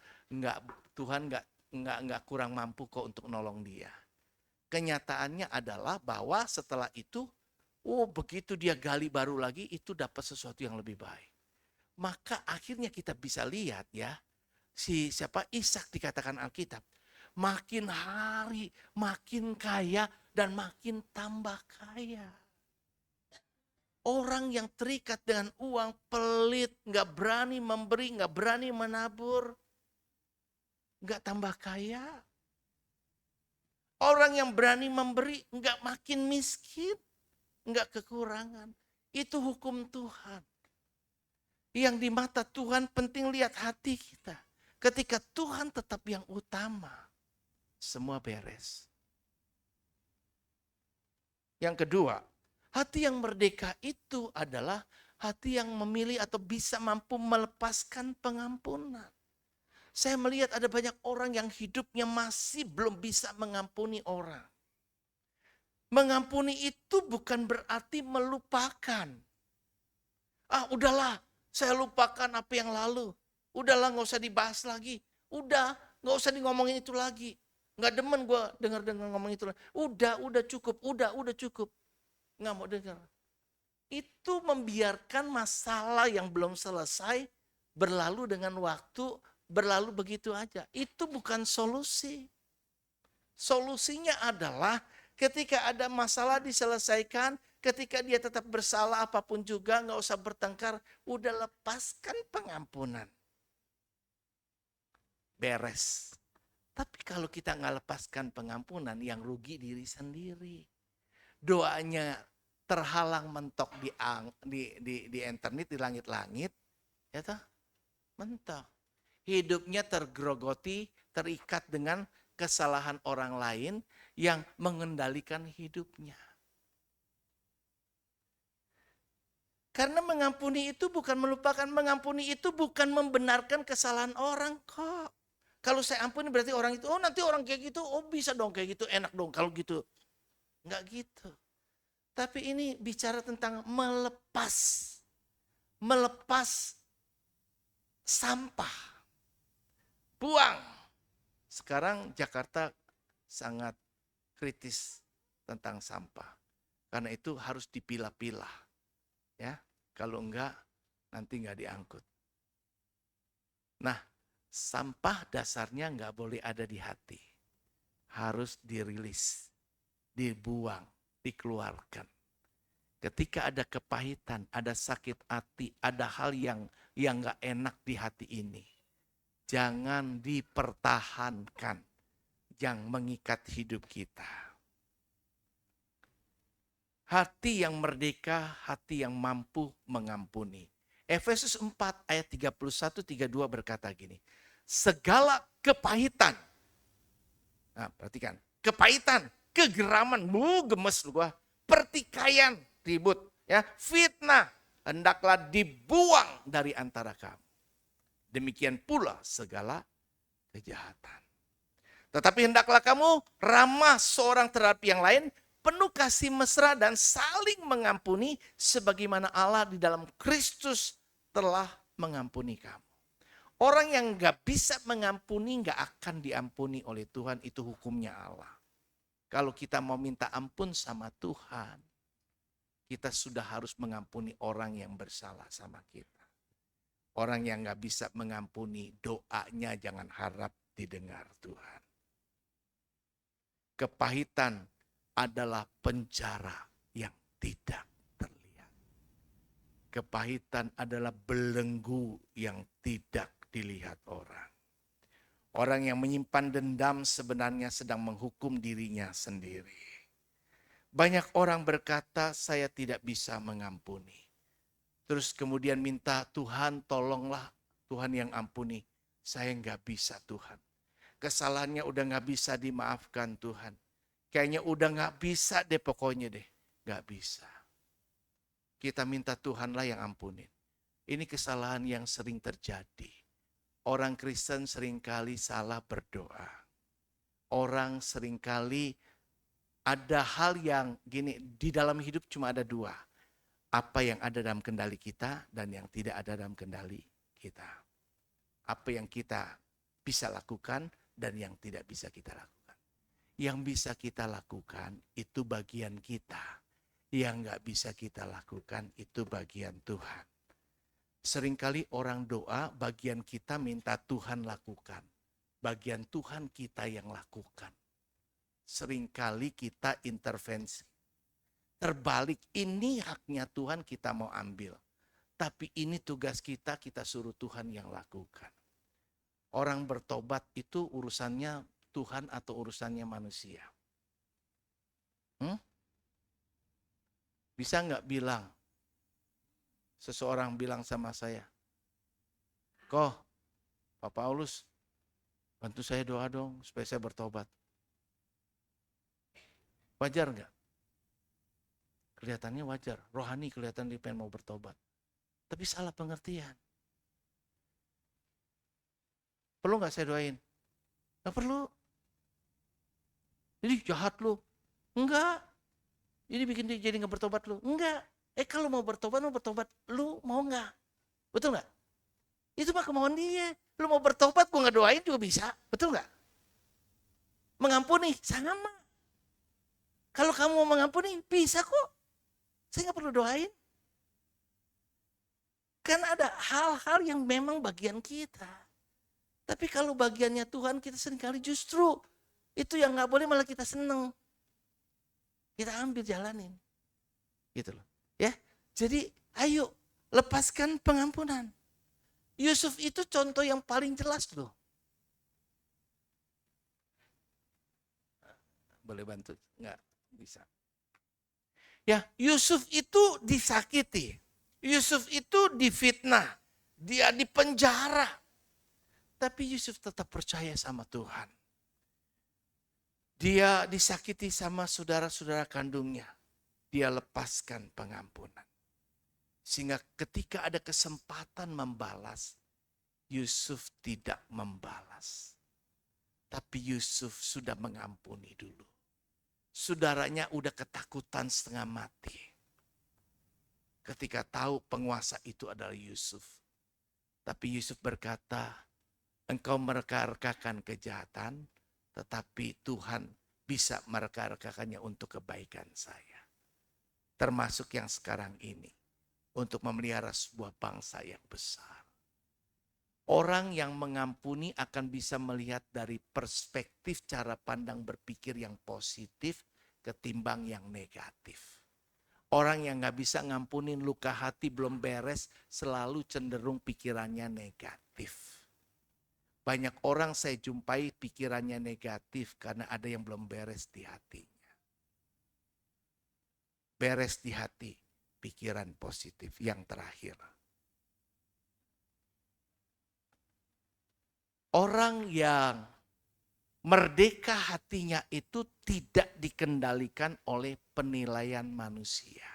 Tuhan nggak kurang mampu kok untuk nolong dia. Kenyataannya adalah bahwa setelah itu, begitu dia gali baru lagi, itu dapat sesuatu yang lebih baik. Maka akhirnya kita bisa lihat ya, Ishak dikatakan Alkitab, makin hari makin kaya dan makin tambah kaya. Orang yang terikat dengan uang, pelit, nggak berani memberi, nggak berani menabur, nggak tambah kaya. Orang yang berani memberi, nggak makin miskin, nggak kekurangan. Itu hukum Tuhan. Yang di mata Tuhan penting lihat hati kita. Ketika Tuhan tetap yang utama, semua beres. Yang kedua, hati yang merdeka itu adalah hati yang memilih atau bisa mampu melepaskan pengampunan. Saya melihat ada banyak orang yang hidupnya masih belum bisa mengampuni orang. Mengampuni itu bukan berarti melupakan. Udahlah, saya lupakan apa yang lalu. Udahlah, gak usah dibahas lagi. Udah, gak usah ngomongin itu lagi. Gak demen gue dengar ngomong itu lagi. Udah cukup, udah cukup. Gak mau dengar. Itu membiarkan masalah yang belum selesai berlalu dengan waktu, berlalu begitu aja. Itu bukan solusi. Solusinya adalah ketika ada masalah diselesaikan, ketika dia tetap bersalah apapun juga, nggak usah bertengkar, udah lepaskan pengampunan. Beres. Tapi kalau kita nggak lepaskan pengampunan, yang rugi diri sendiri. Doanya terhalang mentok di internet, di langit-langit, ya toh, mentok. Hidupnya tergerogoti, terikat dengan kesalahan orang lain yang mengendalikan hidupnya. Karena mengampuni itu bukan melupakan, mengampuni itu bukan membenarkan kesalahan orang kok. Kalau saya ampuni berarti orang itu, nanti orang kayak gitu, bisa dong kayak gitu, enak dong kalau gitu. Enggak gitu. Tapi ini bicara tentang melepas sampah. Buang. Sekarang Jakarta sangat kritis tentang sampah. Karena itu harus dipilah-pilah. Ya, kalau enggak nanti enggak diangkut. Nah, sampah dasarnya enggak boleh ada di hati. Harus dirilis, dibuang, dikeluarkan. Ketika ada kepahitan, ada sakit hati, ada hal yang enggak enak di hati ini, jangan dipertahankan, yang mengikat hidup kita. Hati yang merdeka, hati yang mampu mengampuni. Efesus 4 ayat 31-32 berkata gini, segala kepahitan, nah perhatikan, kepahitan, kegeraman, gemes lu gua, pertikaian, ribut, ya, fitnah, hendaklah dibuang dari antara kamu. Demikian pula segala kejahatan. Tetapi hendaklah kamu ramah seorang terhadap yang lain, penuh kasih mesra dan saling mengampuni sebagaimana Allah di dalam Kristus telah mengampuni kamu. Orang yang gak bisa mengampuni gak akan diampuni oleh Tuhan, itu hukumnya Allah. Kalau kita mau minta ampun sama Tuhan, kita sudah harus mengampuni orang yang bersalah sama kita. Orang yang gak bisa mengampuni, doanya jangan harap didengar Tuhan. Kepahitan adalah penjara yang tidak terlihat. Kepahitan adalah belenggu yang tidak dilihat orang. Orang yang menyimpan dendam sebenarnya sedang menghukum dirinya sendiri. Banyak orang berkata, saya tidak bisa mengampuni. Terus kemudian minta, Tuhan tolonglah, Tuhan yang ampuni. Saya nggak bisa Tuhan. Kesalahannya udah nggak bisa dimaafkan Tuhan. Kayaknya udah nggak bisa deh pokoknya deh. Nggak bisa. kita minta Tuhanlah yang ampunin. Ini kesalahan yang sering terjadi. Orang Kristen seringkali salah berdoa. Orang seringkali ada hal yang gini, di dalam hidup cuma ada dua. Apa yang ada dalam kendali kita dan yang tidak ada dalam kendali kita. Apa yang kita bisa lakukan dan yang tidak bisa kita lakukan. Yang bisa kita lakukan itu bagian kita. Yang nggak bisa kita lakukan itu bagian Tuhan. Seringkali orang doa, bagian kita minta Tuhan lakukan. Bagian Tuhan kita yang lakukan. Seringkali kita intervensi. Terbalik, ini haknya Tuhan kita mau ambil. Tapi ini tugas kita, kita suruh Tuhan yang lakukan. Orang bertobat itu urusannya Tuhan atau urusannya manusia? Bisa nggak bilang, seseorang bilang sama saya, "Kok, Pak Paulus, bantu saya doa dong supaya saya bertobat." Wajar nggak? Kelihatannya wajar, rohani kelihatan dia pengen mau bertobat. Tapi salah pengertian. Perlu nggak saya doain? Nggak perlu. Jadi jahat lu. Enggak. Ini bikin dia jadi nggak bertobat lu. Enggak. Kalau mau bertobat lu mau nggak? Betul nggak? Itu mah kemauan dia. Lu mau bertobat, gua nggak doain juga bisa. Betul nggak? Mengampuni, sama. Kalau kamu mau mengampuni, bisa kok. Saya nggak perlu doain. Kan ada hal-hal yang memang bagian kita. Tapi kalau bagiannya Tuhan, kita seringkali justru itu yang nggak boleh malah kita seneng. Kita ambil jalanin. Gitu loh. Ya, jadi ayo lepaskan pengampunan. Yusuf itu contoh yang paling jelas loh. Boleh bantu? Nggak bisa. Ya, Yusuf itu disakiti. Yusuf itu difitnah. Dia dipenjara. Tapi Yusuf tetap percaya sama Tuhan. Dia disakiti sama saudara-saudara kandungnya. Dia lepaskan pengampunan. Sehingga ketika ada kesempatan membalas, Yusuf tidak membalas. Tapi Yusuf sudah mengampuni dulu. Saudaranya udah ketakutan setengah mati. Ketika tahu penguasa itu adalah Yusuf. Tapi Yusuf berkata, engkau mereka-rekakan kejahatan, tetapi Tuhan bisa mereka-rekakannya untuk kebaikan saya. Termasuk yang sekarang ini. Untuk memelihara sebuah bangsa yang besar. Orang yang mengampuni akan bisa melihat dari perspektif cara pandang berpikir yang positif ketimbang yang negatif. Orang yang gak bisa ngampunin luka hati belum beres selalu cenderung pikirannya negatif. Banyak orang saya jumpai pikirannya negatif karena ada yang belum beres di hatinya. Beres di hati, pikiran positif yang terakhir. Orang yang merdeka hatinya itu tidak dikendalikan oleh penilaian manusia.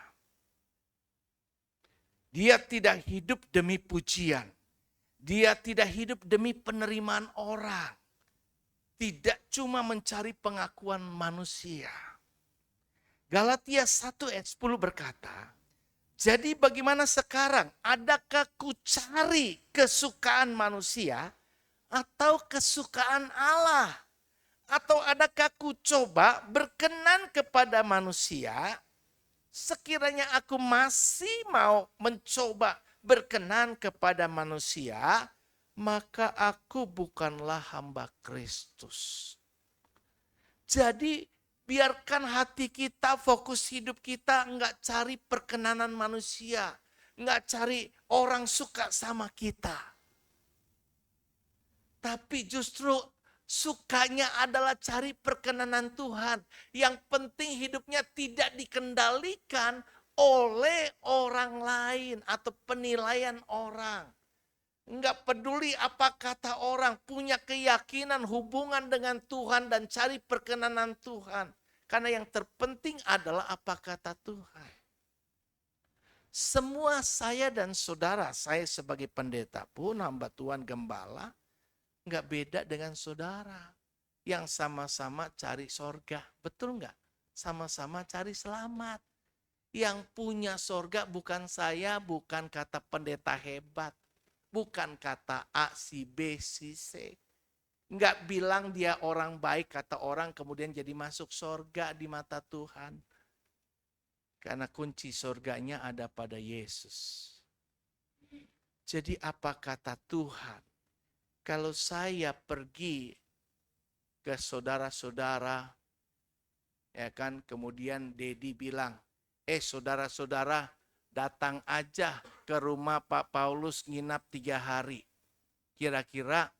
Dia tidak hidup demi pujian. Dia tidak hidup demi penerimaan orang. Tidak cuma mencari pengakuan manusia. Galatia 1 ayat 10 berkata, jadi bagaimana sekarang? Adakah ku cari kesukaan manusia atau kesukaan Allah? Atau adakah ku coba berkenan kepada manusia? Sekiranya aku masih mau mencoba berkenan kepada manusia, maka aku bukanlah hamba Kristus. Jadi biarkan hati kita, fokus hidup kita enggak cari perkenanan manusia. Enggak cari orang suka sama kita. Tapi justru sukanya adalah cari perkenanan Tuhan. Yang penting hidupnya tidak dikendalikan oleh orang lain atau penilaian orang. Enggak peduli apa kata orang, punya keyakinan hubungan dengan Tuhan dan cari perkenanan Tuhan. Karena yang terpenting adalah apa kata Tuhan. Semua saya dan saudara, saya sebagai pendeta pun, hamba Tuhan gembala, nggak beda dengan saudara yang sama-sama cari sorga. Betul nggak? Sama-sama cari selamat. Yang punya sorga bukan saya, bukan kata pendeta hebat. Bukan kata A, si B, si C. Nggak bilang dia orang baik, kata orang kemudian jadi masuk sorga di mata Tuhan. Karena kunci sorganya ada pada Yesus. Jadi apa kata Tuhan? Kalau saya pergi ke saudara-saudara, ya kan, kemudian Dedi bilang, saudara-saudara datang aja ke rumah Pak Paulus nginap 3 hari. Kira-kira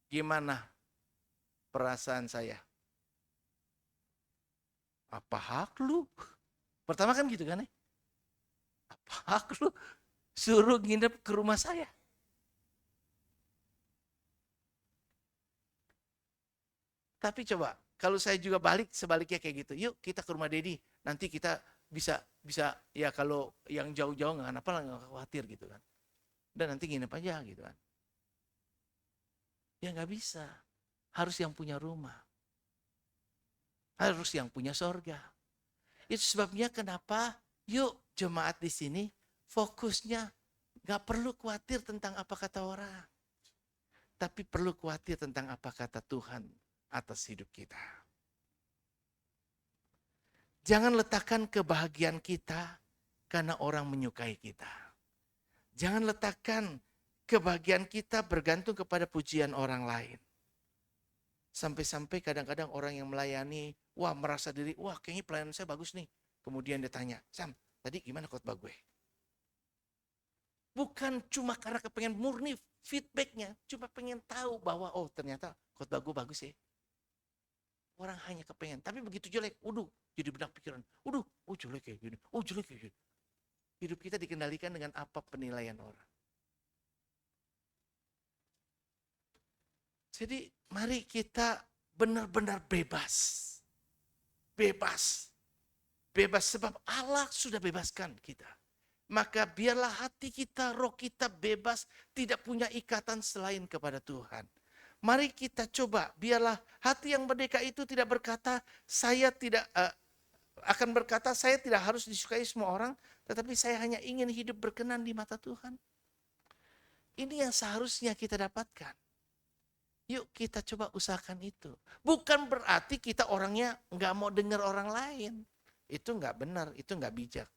gimana perasaan saya? Apa hak lu? Pertama kan gitu kan ya? Apa hak lu suruh nginep ke rumah saya? Tapi coba, kalau saya juga balik sebaliknya kayak gitu. Yuk kita ke rumah Dedi. Nanti kita bisa bisa ya kalau yang jauh-jauh nggak apa nggak khawatir gitu kan. Dan nanti nginep aja gitu kan. Ya nggak bisa. Harus yang punya rumah. Harus yang punya sorga. Itu sebabnya kenapa yuk jemaat di sini fokusnya nggak perlu khawatir tentang apa kata orang. Tapi perlu khawatir tentang apa kata Tuhan atas hidup kita. Jangan letakkan kebahagiaan kita karena orang menyukai kita. Jangan letakkan kebahagiaan kita bergantung kepada pujian orang lain. Sampai-sampai kadang-kadang orang yang melayani, wah merasa diri, wah kayaknya pelayanan saya bagus nih. Kemudian dia tanya, Sam, tadi gimana khotbah gue? Bukan cuma karena kepengen murni feedbacknya, cuma pengen tahu bahwa oh ternyata khotbah gue bagus ya. Orang hanya kepengen, tapi begitu jelek, waduh, jadi benak pikiran, waduh, oh jelek kayak gini, oh jelek kayak gini. Hidup kita dikendalikan dengan apa penilaian orang. Jadi mari kita benar-benar bebas. Bebas. Bebas sebab Allah sudah bebaskan kita. Maka biarlah hati kita, roh kita bebas, tidak punya ikatan selain kepada Tuhan. Mari kita coba, biarlah hati yang merdeka itu tidak berkata, saya tidak akan berkata, saya tidak harus disukai semua orang, tetapi saya hanya ingin hidup berkenan di mata Tuhan. Ini yang seharusnya kita dapatkan. Yuk kita coba usahakan itu. Bukan berarti kita orangnya nggak mau dengar orang lain. Itu nggak benar, itu nggak bijak.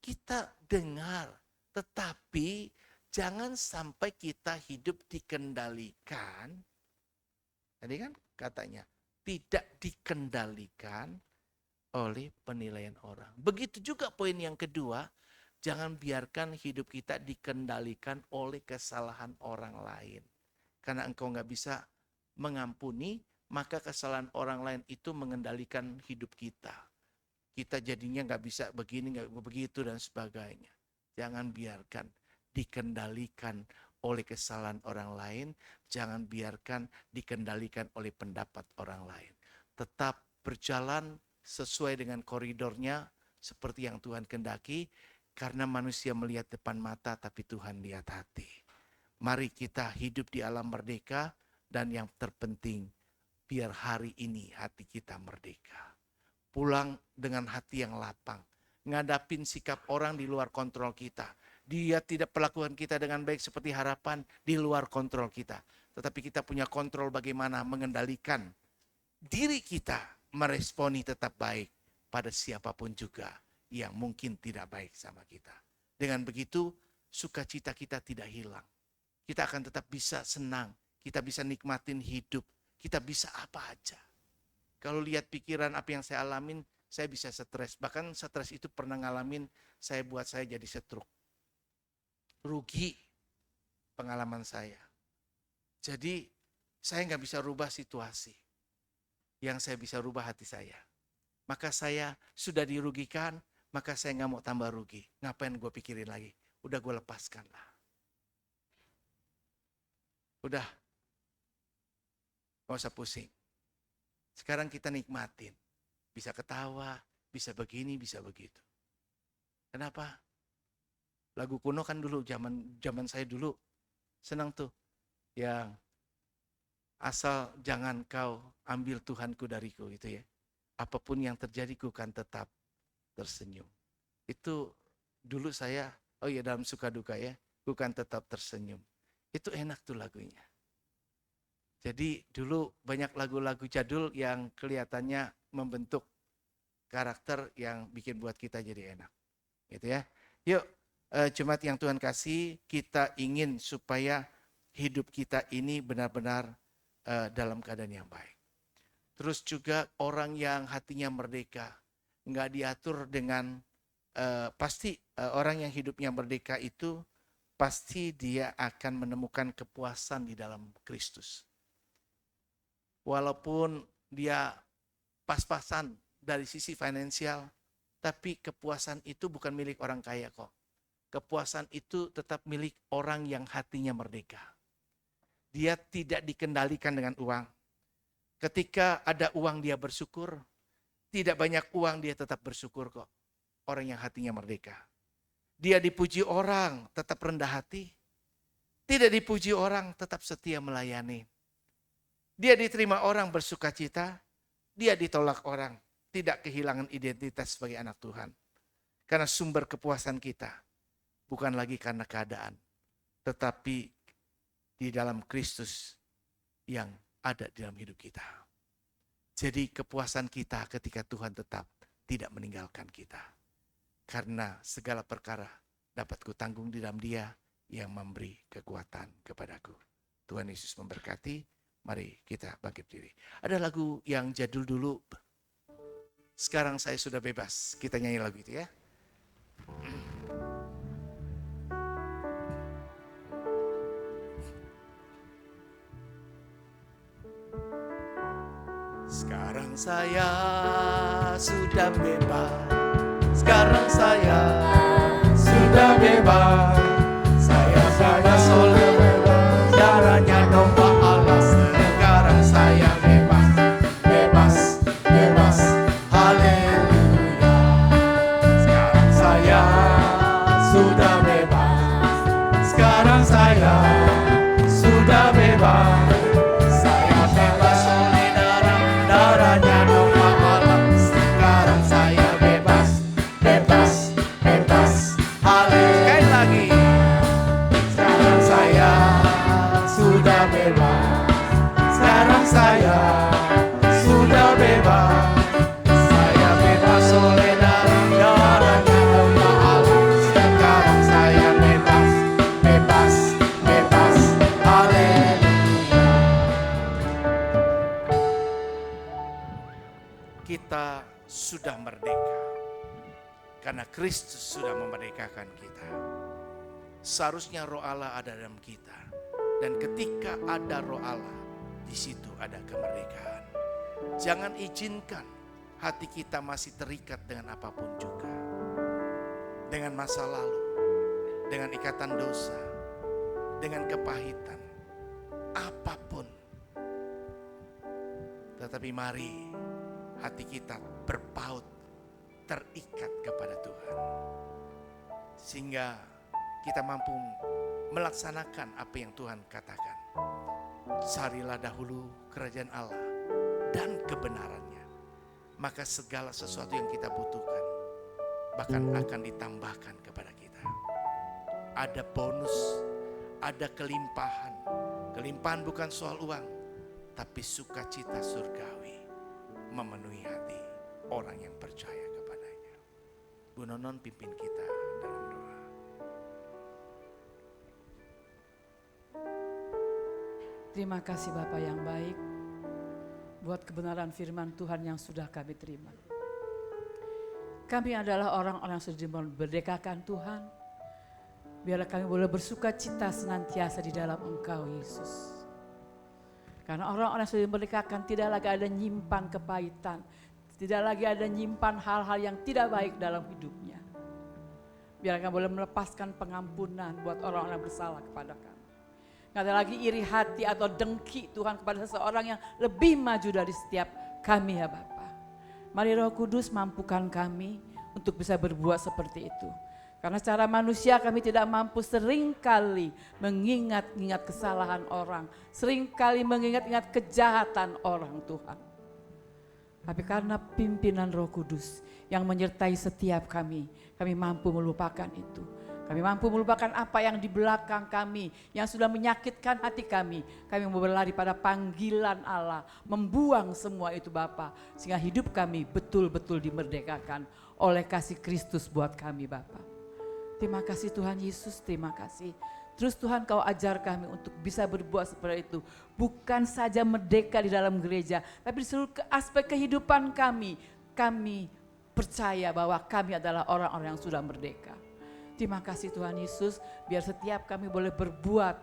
Kita dengar, tetapi jangan sampai kita hidup dikendalikan. Tadi kan katanya, tidak dikendalikan oleh penilaian orang. Begitu juga poin yang kedua, jangan biarkan hidup kita dikendalikan oleh kesalahan orang lain. Karena engkau nggak bisa mengampuni, maka kesalahan orang lain itu mengendalikan hidup kita. Kita jadinya nggak bisa begini, nggak begitu dan sebagainya. Jangan biarkan dikendalikan oleh kesalahan orang lain, jangan biarkan dikendalikan oleh pendapat orang lain. Tetap berjalan sesuai dengan koridornya seperti yang Tuhan kehendaki, karena manusia melihat depan mata tapi Tuhan lihat hati. Mari kita hidup di alam merdeka, dan yang terpenting biar hari ini hati kita merdeka. Pulang dengan hati yang lapang, ngadapin sikap orang di luar kontrol kita. Dia tidak perlakukan kita dengan baik seperti harapan, di luar kontrol kita. Tetapi kita punya kontrol bagaimana mengendalikan diri kita meresponi tetap baik pada siapapun juga yang mungkin tidak baik sama kita. Dengan begitu sukacita kita tidak hilang. Kita akan tetap bisa senang, kita bisa nikmatin hidup, kita bisa apa aja. Kalau lihat pikiran apa yang saya alamin, saya bisa stres. Bahkan stres itu pernah ngalamin saya buat saya jadi stroke. Rugi pengalaman saya. Jadi saya nggak bisa rubah situasi. Yang saya bisa rubah hati saya. Maka saya sudah dirugikan, maka saya nggak mau tambah rugi. Ngapain gue pikirin lagi? Udah gue lepaskan lah. Udah, gak usah pusing. Sekarang kita nikmatin. Bisa ketawa, bisa begini, bisa begitu. Kenapa? Lagu kuno kan dulu, zaman saya dulu senang tuh. Yang asal jangan kau ambil Tuhanku dariku gitu ya. Apapun yang terjadi ku kan tetap tersenyum. Itu dulu saya, oh ya dalam suka duka ya, ku kan tetap tersenyum. Itu enak tuh lagunya. Jadi dulu banyak lagu-lagu jadul yang kelihatannya membentuk karakter yang bikin buat kita jadi enak. Gitu ya. Yuk, jemaat yang Tuhan kasih, kita ingin supaya hidup kita ini benar-benar dalam keadaan yang baik. Terus juga orang yang hatinya merdeka, nggak diatur dengan, pasti orang yang hidupnya merdeka itu, pasti dia akan menemukan kepuasan di dalam Kristus. Walaupun dia pas-pasan dari sisi finansial, tapi kepuasan itu bukan milik orang kaya kok. Kepuasan itu tetap milik orang yang hatinya merdeka. Dia tidak dikendalikan dengan uang. Ketika ada uang dia bersyukur, tidak banyak uang dia tetap bersyukur kok. Orang yang hatinya merdeka. Dia dipuji orang tetap rendah hati. Tidak dipuji orang tetap setia melayani. Dia diterima orang bersuka cita, dia ditolak orang, tidak kehilangan identitas sebagai anak Tuhan. Karena sumber kepuasan kita bukan lagi karena keadaan, tetapi di dalam Kristus yang ada di dalam hidup kita. Jadi kepuasan kita ketika Tuhan tetap tidak meninggalkan kita. Karena segala perkara dapat kutanggung di dalam Dia yang memberi kekuatan kepadaku. Tuhan Yesus memberkati. Mari kita bangkit diri. Ada lagu yang jadul dulu. Sekarang saya sudah bebas. Kita nyanyi lagu itu ya. Sekarang saya sudah bebas. Sekarang saya sudah bebas. Saya bebas oleh darahnya domba Allah. Sekarang saya bebas, bebas, bebas. Haleluya. Sekarang saya sudah bebas. Sekarang saya sudah bebas. Saya bebas oleh darahnya domba Allah. Sekarang saya bebas, bebas, bebas. Haleluya. Sekali lagi. Sekarang saya sudah bebas. Sekarang saya sudah bebas. Saya bebas oleh darahnya domba Allah. Sekarang saya bebas, bebas, bebas. Haleluya. Kita sudah merdeka karena Kristus sudah memerdekakan kita. Seharusnya Roh Allah ada dalam kita. Dan ketika ada Roh Allah, di situ ada kemerdekaan. Jangan izinkan hati kita masih terikat dengan apapun juga. Dengan masa lalu, dengan ikatan dosa, dengan kepahitan, apapun. Tetapi mari hati kita berpaut, terikat kepada Tuhan. Sehingga kita mampu melaksanakan apa yang Tuhan katakan. Carilah dahulu kerajaan Allah dan kebenarannya. Maka segala sesuatu yang kita butuhkan bahkan akan ditambahkan kepada kita. Ada bonus, ada kelimpahan. Kelimpahan bukan soal uang, tapi sukacita surgawi memenuhi hati orang yang percaya kepadanya. Bu Nonon pimpin kita dalam doa. Terima kasih Bapa yang baik buat kebenaran firman Tuhan yang sudah kami terima. Kami adalah orang-orang yang sudah dimerdekakan Tuhan. Biarlah kami boleh bersuka cita senantiasa di dalam Engkau Yesus. Karena orang-orang yang sudah dimerdekakan tidak lagi ada nyimpan kepahitan. Tidak lagi ada nyimpan hal-hal yang tidak baik dalam hidupnya. Biarlah kami boleh melepaskan pengampunan buat orang-orang yang bersalah kepada kami. Nggak ada lagi iri hati atau dengki Tuhan kepada seseorang yang lebih maju dari setiap kami ya Bapa. Mari Roh Kudus mampukan kami untuk bisa berbuat seperti itu. Karena secara manusia kami tidak mampu seringkali mengingat-ingat kesalahan orang. Seringkali mengingat-ingat kejahatan orang Tuhan. Tapi karena pimpinan Roh Kudus yang menyertai setiap kami mampu melupakan itu. Kami mampu melupakan apa yang di belakang kami, yang sudah menyakitkan hati kami. Kami mau berlari pada panggilan Allah, membuang semua itu Bapa. Sehingga hidup kami betul-betul dimerdekakan oleh kasih Kristus buat kami Bapa. Terima kasih Tuhan Yesus, terima kasih. Terus Tuhan Kau ajar kami untuk bisa berbuat seperti itu. Bukan saja merdeka di dalam gereja, tapi di seluruh aspek kehidupan kami. Kami percaya bahwa kami adalah orang-orang yang sudah merdeka. Terima kasih Tuhan Yesus, biar setiap kami boleh berbuat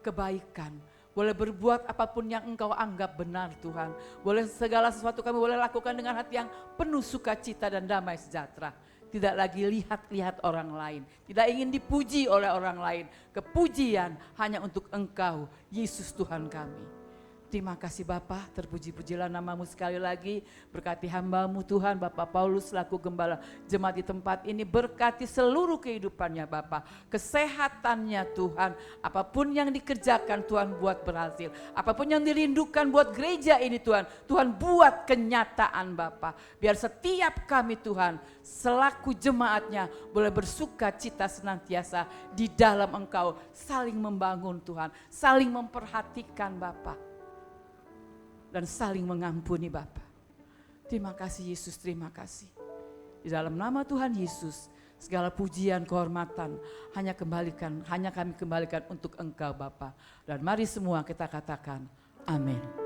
kebaikan. Boleh berbuat apapun yang Engkau anggap benar Tuhan. Boleh segala sesuatu kami boleh lakukan dengan hati yang penuh sukacita dan damai sejahtera. Tidak lagi lihat-lihat orang lain. Tidak ingin dipuji oleh orang lain. Kepujian hanya untuk Engkau, Yesus Tuhan kami. Terima kasih Bapa, terpuji-pujilah namamu sekali lagi. Berkati hamba-Mu Tuhan, Bapak Paulus selaku gembala jemaat di tempat ini. Berkati seluruh kehidupannya Bapa. Kesehatannya Tuhan, apapun yang dikerjakan Tuhan buat berhasil. Apapun yang dirindukan buat gereja ini Tuhan, Tuhan buat kenyataan Bapa. Biar setiap kami Tuhan, selaku jemaatnya boleh bersuka cita senantiasa di dalam Engkau. Saling membangun Tuhan, saling memperhatikan Bapa. Dan saling mengampuni Bapa. Terima kasih Yesus, terima kasih. Di dalam nama Tuhan Yesus, segala pujian, kehormatan hanya kami kembalikan untuk Engkau Bapa. Dan mari semua kita katakan amin.